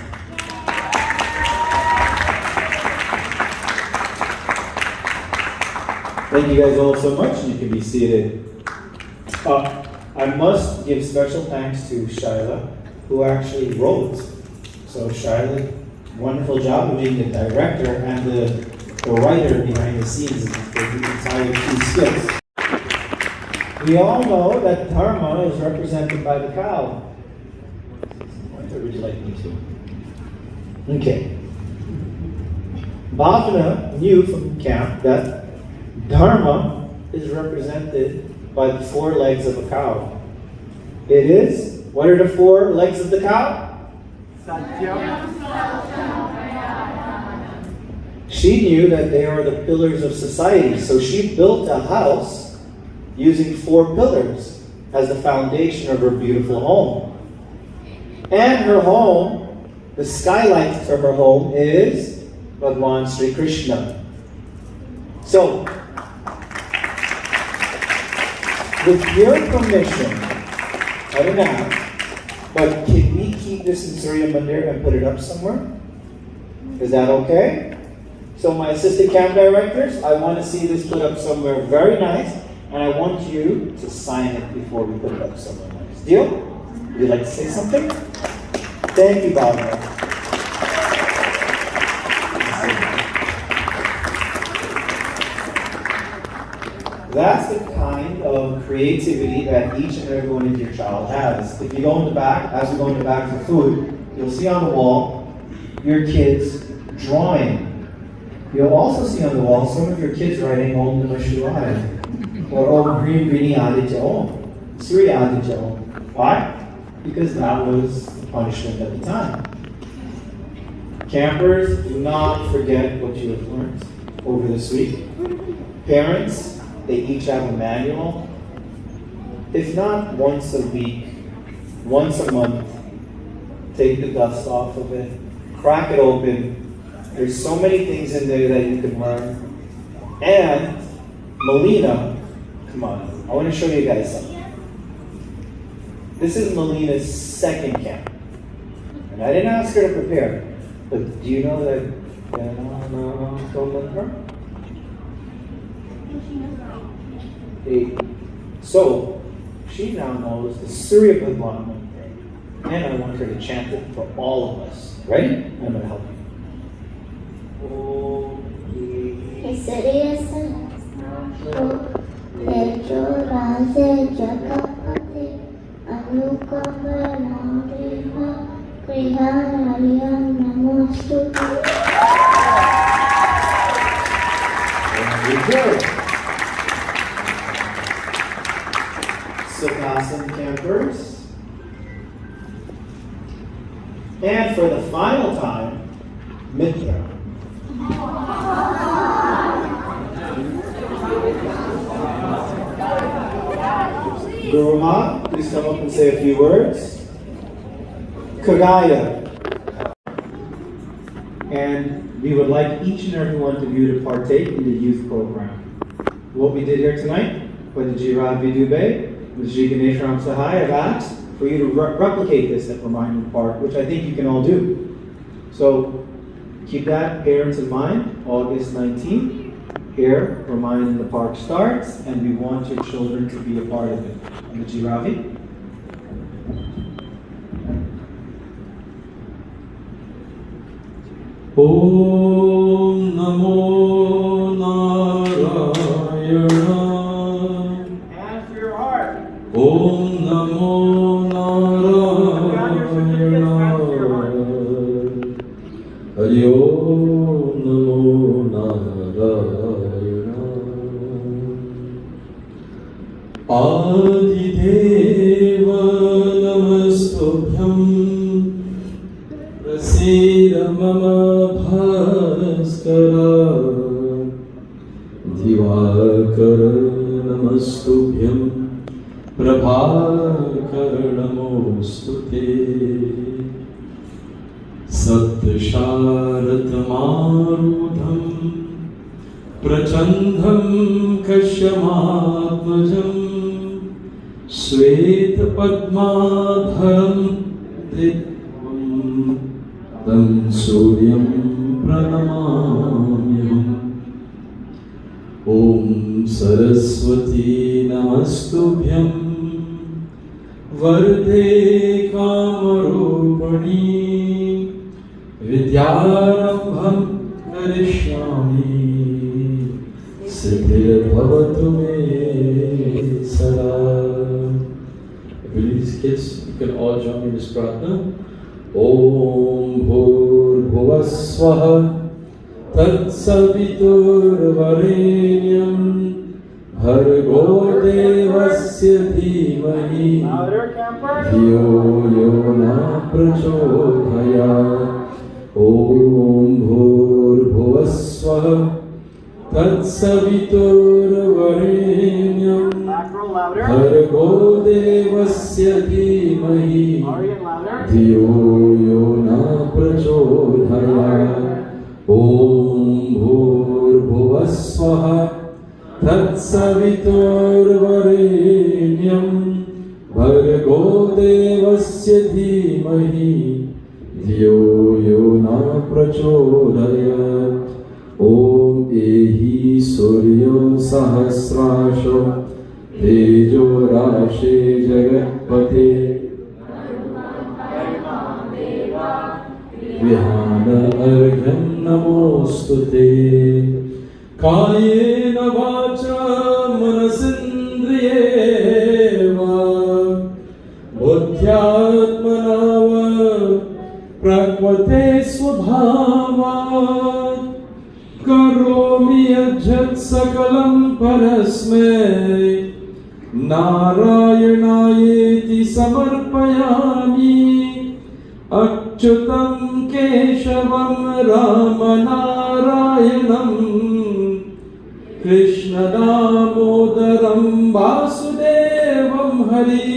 Thank you guys all so much, and you can be seated. I must give special thanks to Shaila, who actually wrote. So Shaila, wonderful job of being the director and the writer behind the scenes for the entire two skits. We all know that Dharma is represented by the cow. What would you like me to? Okay. Bhavana knew from camp that Dharma is represented by the four legs of a cow. It is, what are the four legs of the cow? She knew that they are the pillars of society, so she built a house using four pillars as the foundation of her beautiful home. And her home, the skylight of her home is Bhagwan Sri Krishna. So, with your permission, I don't know, but can we keep this in Surya Mandir and put it up somewhere? Is that okay? So my assistant camp directors, I want to see this put up somewhere very nice, and I want you to sign it before we put it up somewhere nice. Deal? Would you like to say something? Thank you, Barbara. That's the kind of creativity that each and every one of your child has. If you go in the back, as we go in the back for food, you'll see on the wall your kids drawing. You'll also see on the wall some of your kids writing Om Namah Shivaya or Om Hrim Grini Aditya Om, Surya Aditya Om. Why? Because that was the punishment at the time. Campers, do not forget what you have learned over this week. Parents, they each have a manual. If not once a week, once a month, take the dust off of it, crack it open. There's so many things in there that you can learn. And Melina, come on, I want to show you guys something. This is Melina's second camp. And I didn't ask her to prepare. But do you know that so she now knows the Surya Narayan Mandir. And I want her to chant it for all of us. Ready? I'm going to help you. Sukhasan campers. And for the final time, Mitra. Guru Ma, please come up and say a few words. Kagaya. And we would like each and every one of you to partake in the youth program. What we did here tonight, what the Jiravi Dubey, the Shri Ganeshram Sahai have asked for you to replicate this at Reminder Park, which I think you can all do. So keep that, parents, in mind. August 19th, here, Remind in the Park starts, and we want your children to be a part of it. And the Jiravi. Om Namo Narayana. And for your heart. Om Namo Narayana. Hari Om Namo Narayana. Adideva Namastubhyam. Prasida Mama Bhaskara. Divakara Namastubhyam. Prabhakar Namostute. Satsharat Marudham. Prachandham Kashyamatmajam. Swet Padmadharam Devam. Tam Suryam Pranamamyam. Om Saraswati Namastubhyam. Varde Kamarupani. Vidyarambham Karishyami. Siddhir Bhavatu Me Sada. Please, kids, you can all join me in this pratna. Om Bhur Bhuvasvaha Tat Savitur Varenyam Bhargo Devasya Dhimahi Dhiyo Yona Prachodhaya. Om Bhur Bhuvasvaha Tat Savitur Varenyam Bhargo Devasya Dhimahi Dhiyo Yona Prachodhaya. Om Bhur Bhuvasvaha Tat Savitur Varenyam Bhargo Devasya Dhimahi Dhiyo Yona Prachodhaya. Om Ehi Surya Sahasrasha Tejo Rashi Jagatpate Vihana Argham Namostute. Kayena Vacha Manasindriyeva Buddhyatmanava Prakrate Swabhava. Karomi Ajat Sakalam Parasme Narayanayeti Samarpayami. Achyutam Keshavam Ramanarayanam Krishna Damodaram Vasudevam Hari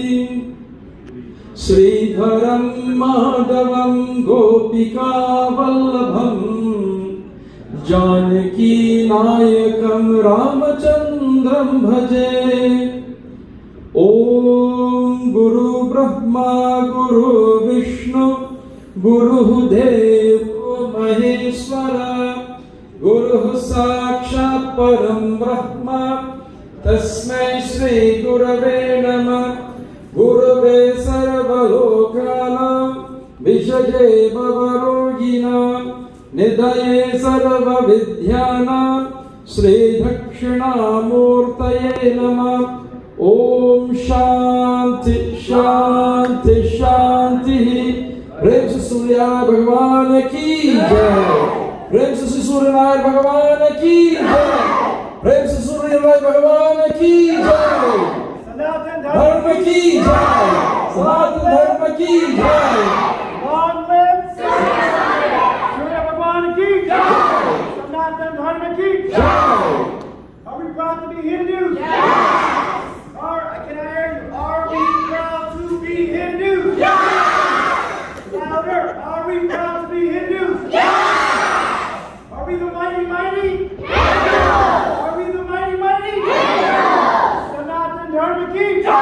Sridharam Madhavam Gopika Vallabham Janaki Nayakam Ramachandram Bhaje. Om Guru Brahma Guru Vishnu Guru Devo Maheshwara Guru Sakshat Param Brahma Tasmai Shri Gurave Namah Gurave Sarvalokanam Vishaje Bhavaroginam Nidaye Sarva Vidyanam Shri Dakshinamurtaye Namah Om Shanti Shanti Shanti Prem se Surya Bhagavan ki jai Prem se Surya Narayan Bhagavan ki jai Prem se Surya Narayan Bhagavan ki jai Dharma ki jai Sanatan Dharma ki jai Long live Surya Bhagavan ki jai Sanatan Dharma ki jai. Are we proud to be Hindus? Yes. Can I hear you? Are we proud to be Hindus? Yes. Louder. Are we proud to be Hindus? Yes. Are we the mighty mighty? Yes. Are we the mighty mighty? Yes. Sanatan Dharma ki jai.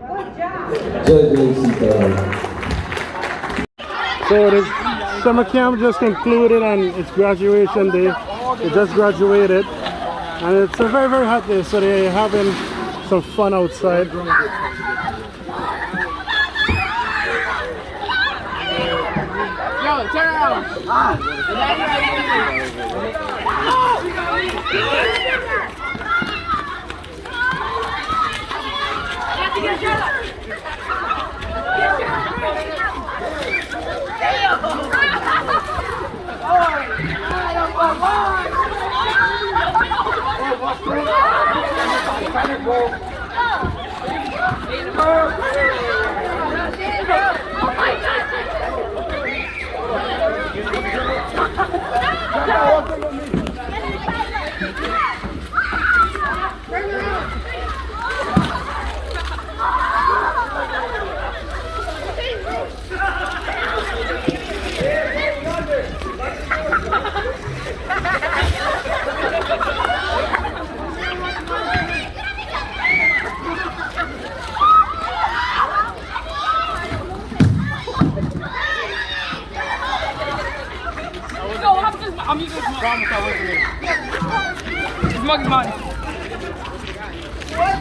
Good job. Jai Jai Sitaram. So the summer camp just concluded and it's graduation day. They just graduated and it's a very, very hot day, so they're having some fun outside. Yo, turn around! I'm using this mug. This mug is mine. What?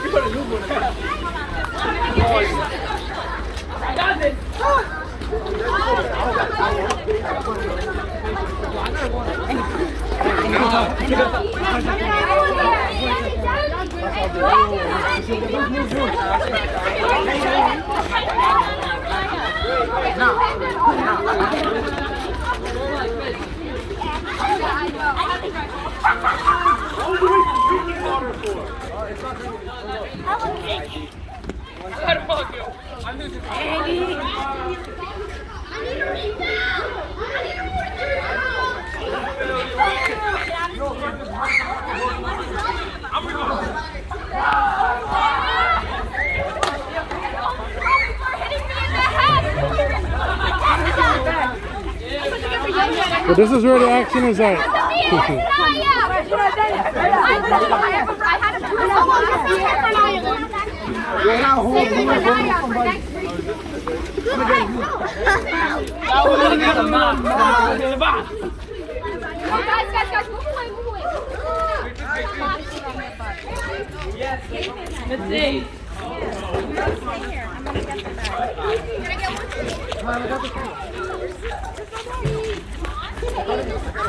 You put a new one in. I got this. But this is where the action is at. Guys, move away, move away. Let's see.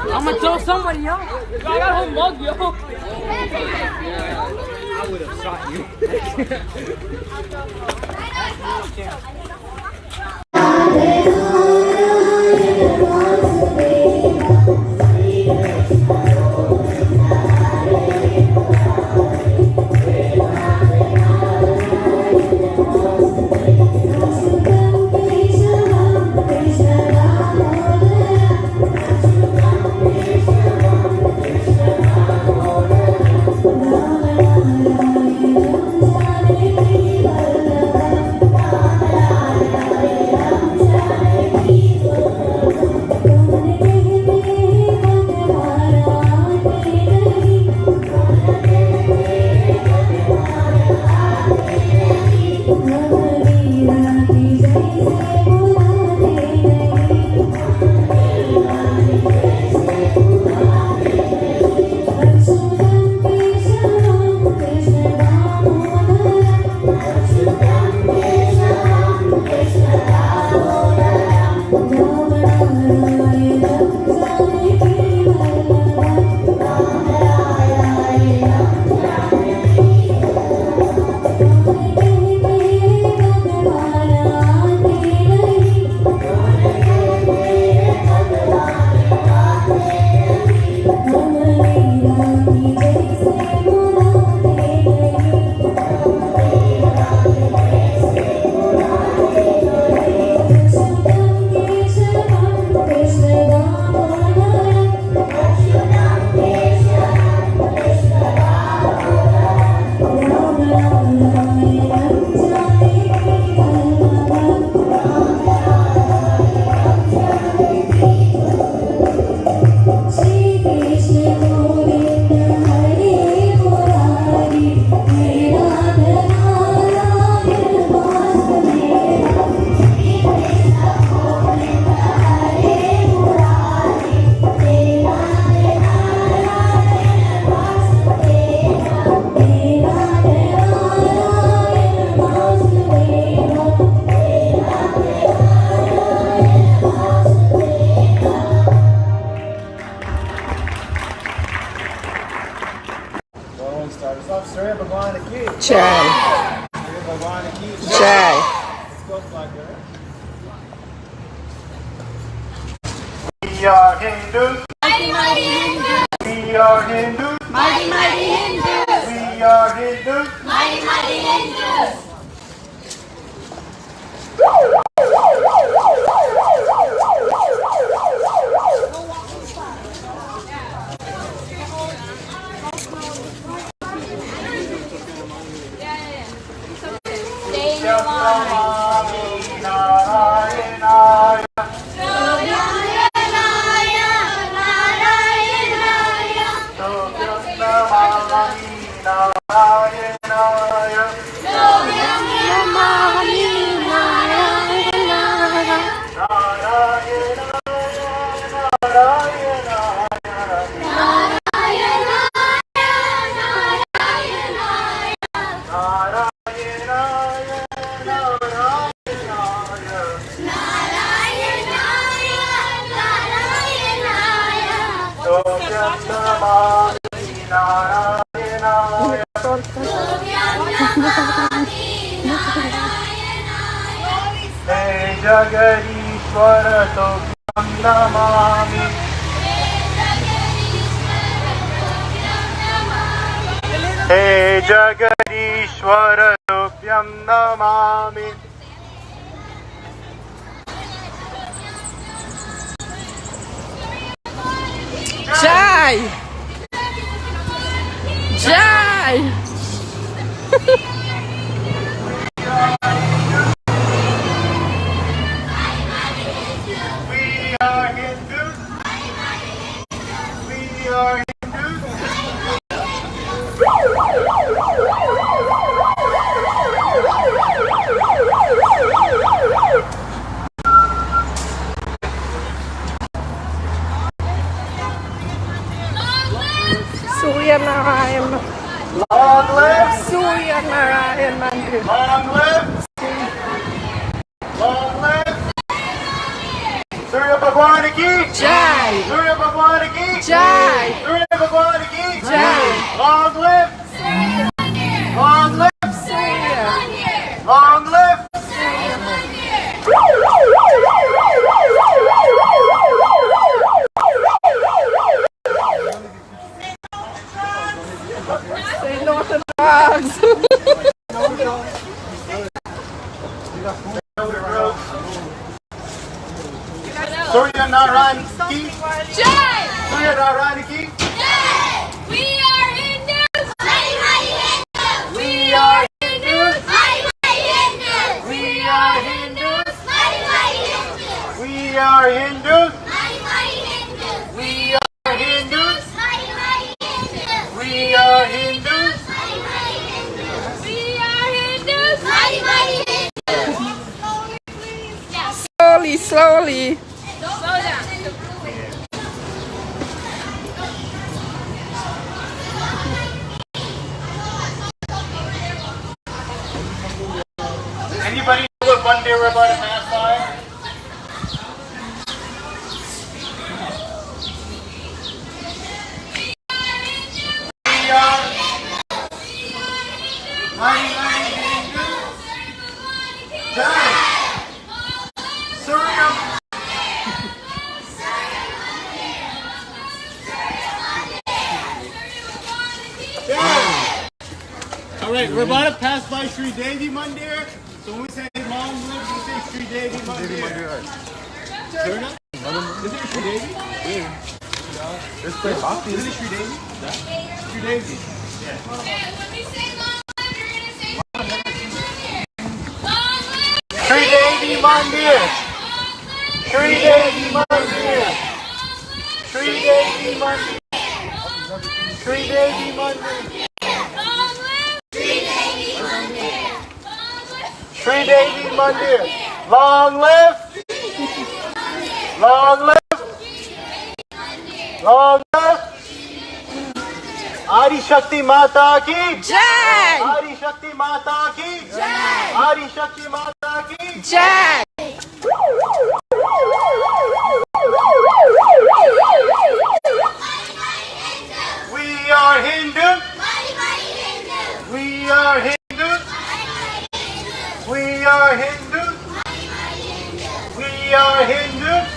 I'm gonna tell somebody, yo. I got a whole mug, yo. I would have shot you. Bye. We are Hindus. Mighty, mighty Hindus. We are Hindus. Mighty, mighty Hindus. We are Hindus. Mighty, mighty Hindus. Hey Jagadishwara Tobhyam Namami. Hey Jagadishwara Tobhyam Namami. Jai! Jai! We are Hindus. We are Hindus. Surya Narayan. Long live Surya Narayan Mandir. Long live. Long live. Surya Bhagwan ki Jai! Surya Bhagwan ki Jai! Surya Bhagwan ki Jai! Long live. Long live. Surya! Long live. Say no to drugs. Surya Narayan ki Jai! Surya Narayan ki We are Hindus. Mighty, mighty Hindus. We are Hindus. Mighty, mighty Hindus. We are Hindus. Mighty, mighty Hindus. We are Hindus. Mighty, mighty Hindus. We are Hindus. Mighty, mighty Hindus. We are Hindus. Mighty, mighty Hindus. We are Hindus. Mighty, mighty Hindus. Slowly, please. Yes. Slowly, slowly. Slow down. Anybody know what one day we're about to pass by? We are Mighty, mighty Hindus. Jai! Surya. Jai! All right, we're about to pass by Shri Devi Mandir. So when we say long live, we say Shri Devi Mandir. Turn up. Is it Shri Devi? Yeah. Let's play hockey. Is it Shri Devi? Yeah. Shri Devi. Yeah. When we say long live, you're going to say long live. Shri Devi Mandir. Shri Devi Mandir. Shri Devi Mandir. Shri Devi Mandir. Long live. Shri Devi Mandir. Shri Devi Mandir. Long live. Long live. Long live. Adi Shakti Mata ki Jai! Adi Shakti Mata ki Jai! Adi Shakti Mata ki Jai! We are Hindus. We are Hindus. We are Hindus. are Hindus.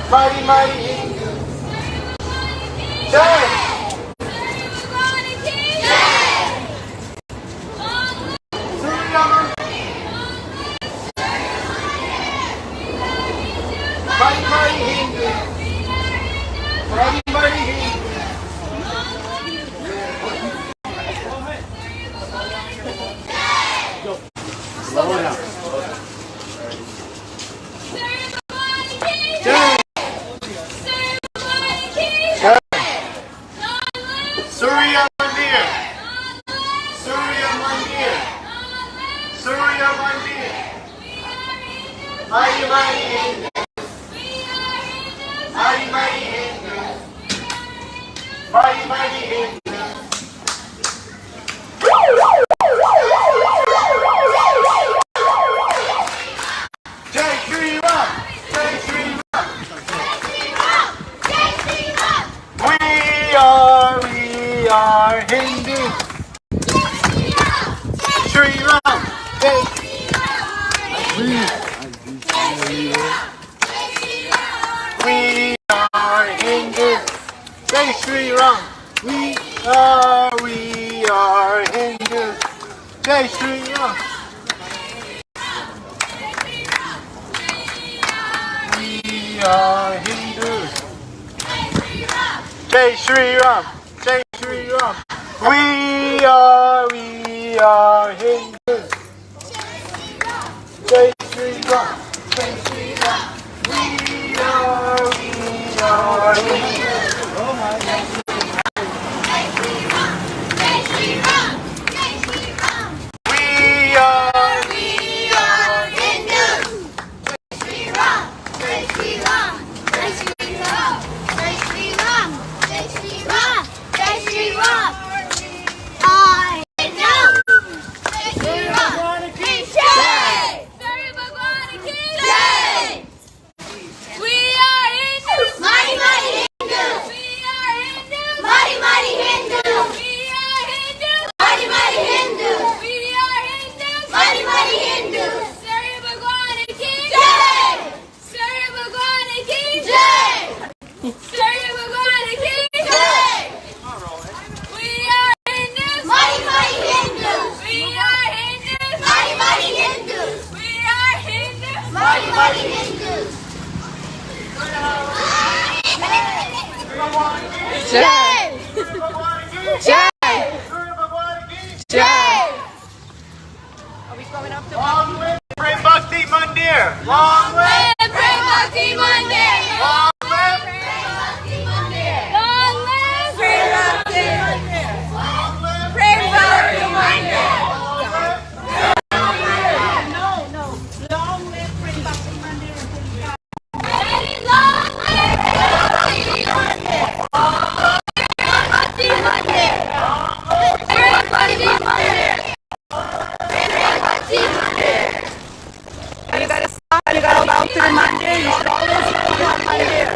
Mighty, mighty Hindus. Jai. Surya mighty, mighty Hindus. Mighty, mighty Hindus. Slow it down. Surya Mandir. Surya Mandir. Surya Mandir. Mighty, mighty Hindus. Mighty, mighty Hindus. Mighty, mighty Hindus. Jai Shri Ram. Jai Shri Ram. We are Hindus. Shri Ram. Jai We are Hindus. Jai Shri Ram. We are Hindus. Jai Shri Ram. We are Hindus. Jai Shri Ram. Jai Shri Ram. We are Hindus. Jai Shri Ram. Jai Shri Ram. We are Hindus. Oh my God. Long live Prem Bhakti Mandir! Long live Prem Bhakti Mandir! Long live Prem Bhakti Mandir! Long live Prem Bhakti Mandir! Long live Prem Bhakti Mandir! Long live Prem Bhakti Mandir! Long live Prem Bhakti Mandir! Prem Bhakti Mandir! You gotta stop, you gotta go to the mandir, you should always go to the mandir.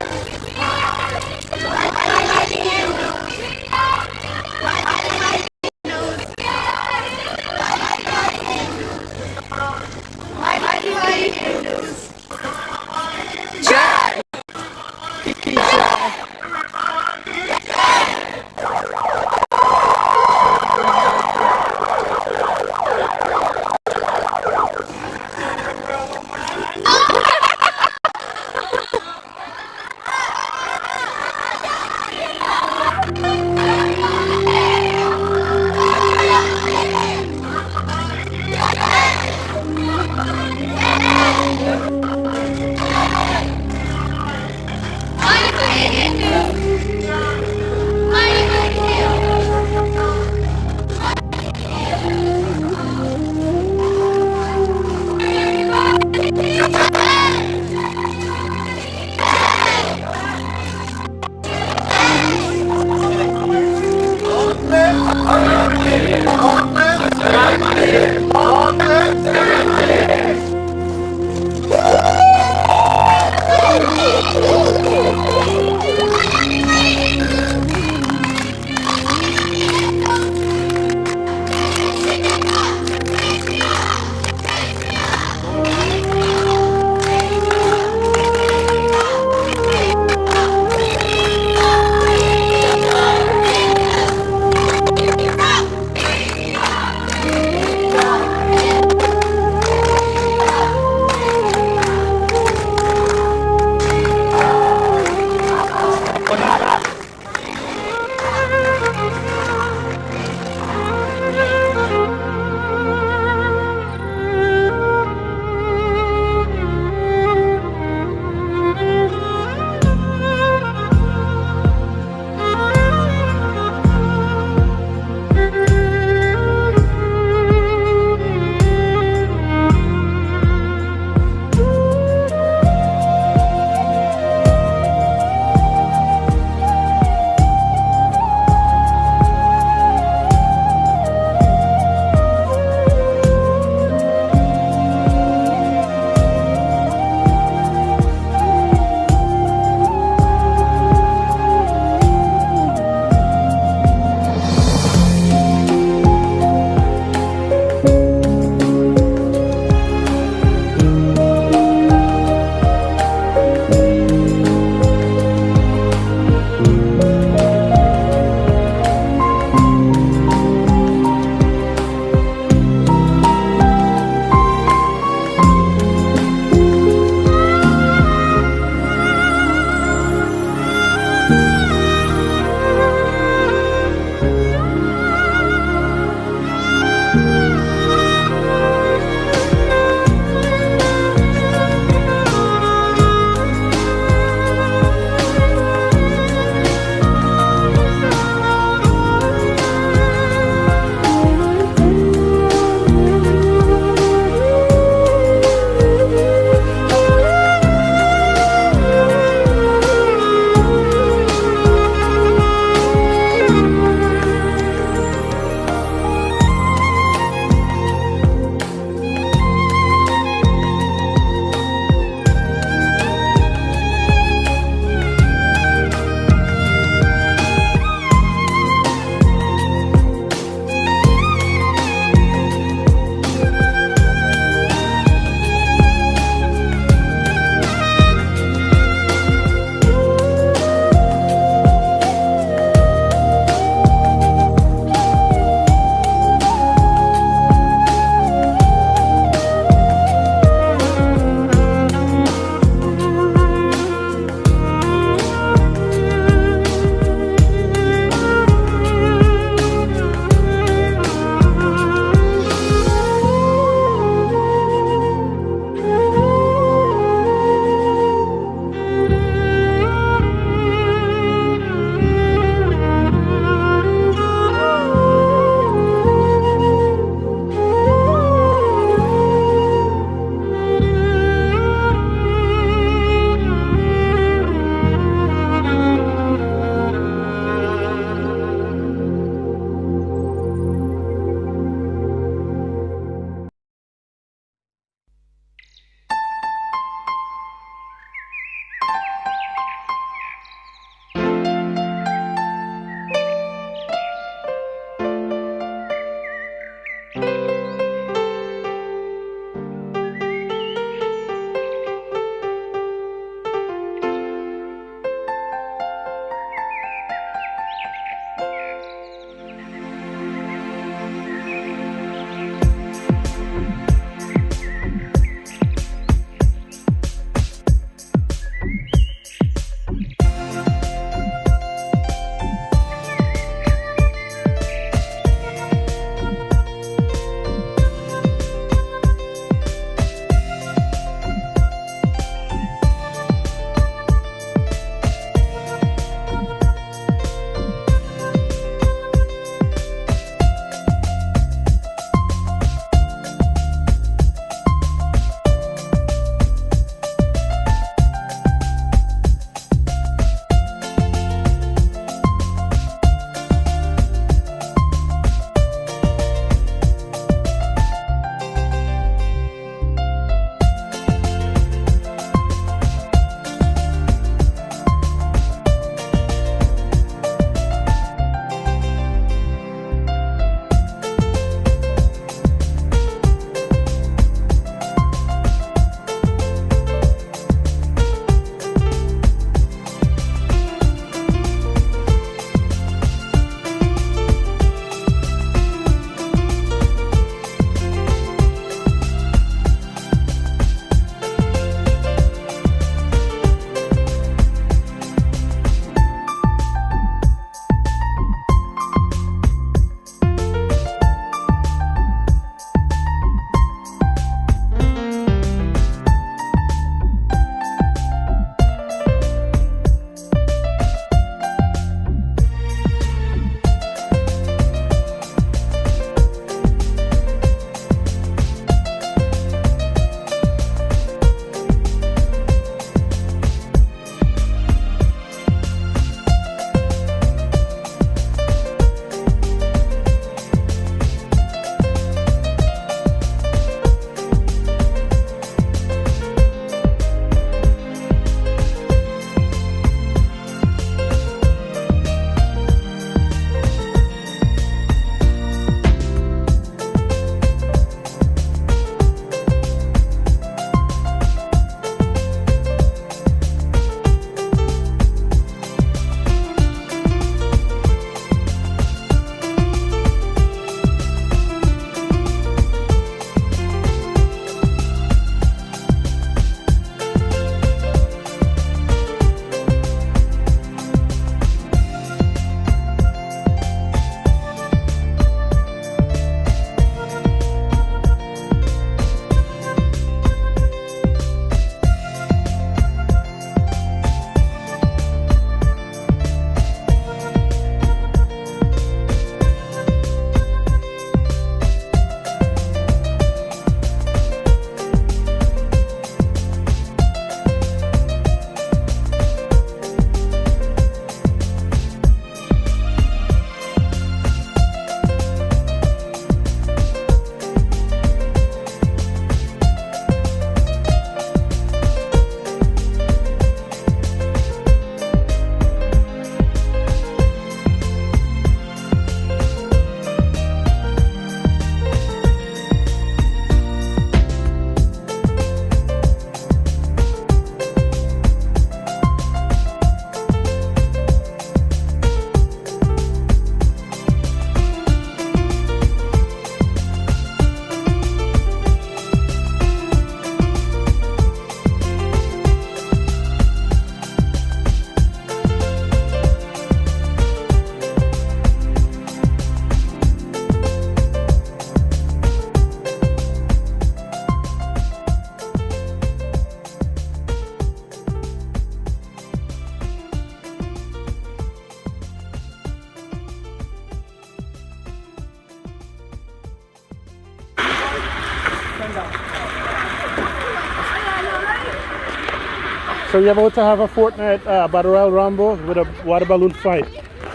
So you're about to have a fortnight Battle Royal Rumble with a water balloon fight.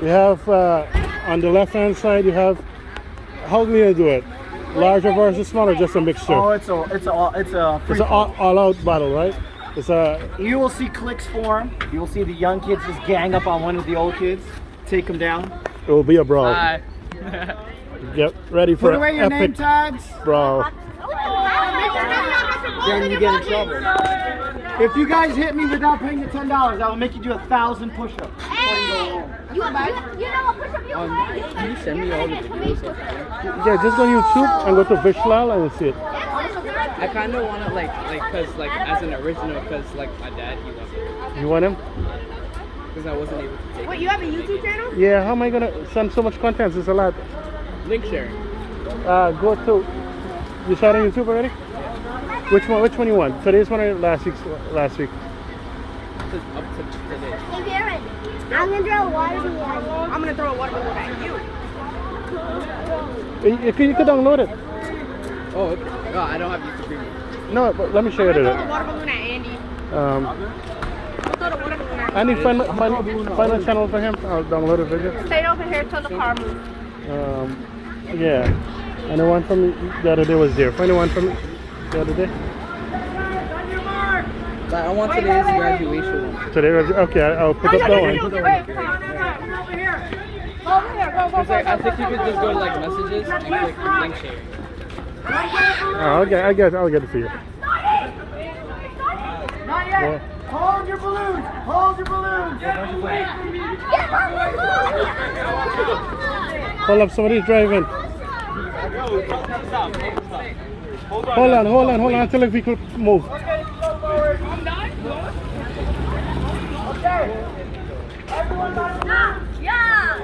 You have on the left hand side you have, how do you do it? Larger versus smaller, just a mixture? Oh, it's a free It's an all out battle, right? It's a. You will see cliques form. You will see the young kids just gang up on one of the old kids, take them down. It will be a brawl. Hi. Get ready for Put away your name epic tags. brawl. Then you get in trouble. If you guys hit me without paying the $10, I will make you do 1,000 push-ups. You know what push-up you Can you send me all the videos? Yeah, just go on YouTube and go to Vishlal and you'll see it. I kind of want to cause as an original, cause my dad, he wants it. You want him? Cause I wasn't able to take Wait, you have a YouTube channel? Yeah, how am I gonna send so much content? It's a lot. Link sharing. Go to. You saw it on YouTube already? Which one you want? Today's one or last week? Up to today. Hey, Darren, I'm gonna throw a water balloon at you. I'm gonna throw a water balloon at you. You could download it. Oh, okay. No, I don't have YouTube Premium. No, but let me show you Throw it. a water balloon at Andy. Um, I'll throw the water balloon at Andy, find a channel for him. I'll download a video. Stay over here till the car moves. Yeah. And the one from the other day was there. Find the one from the other day. I want today's graduation one. Today, okay, I'll put up that one. Over here. Go. I think you could just go to messages and click link share. I'll get it for you. Not yet. Yeah. Hold your balloons. Hold your balloons. Hold up, somebody's driving. Hold on until we could move. Okay, slow forward. I'm done. Okay. Everyone got it? Yeah.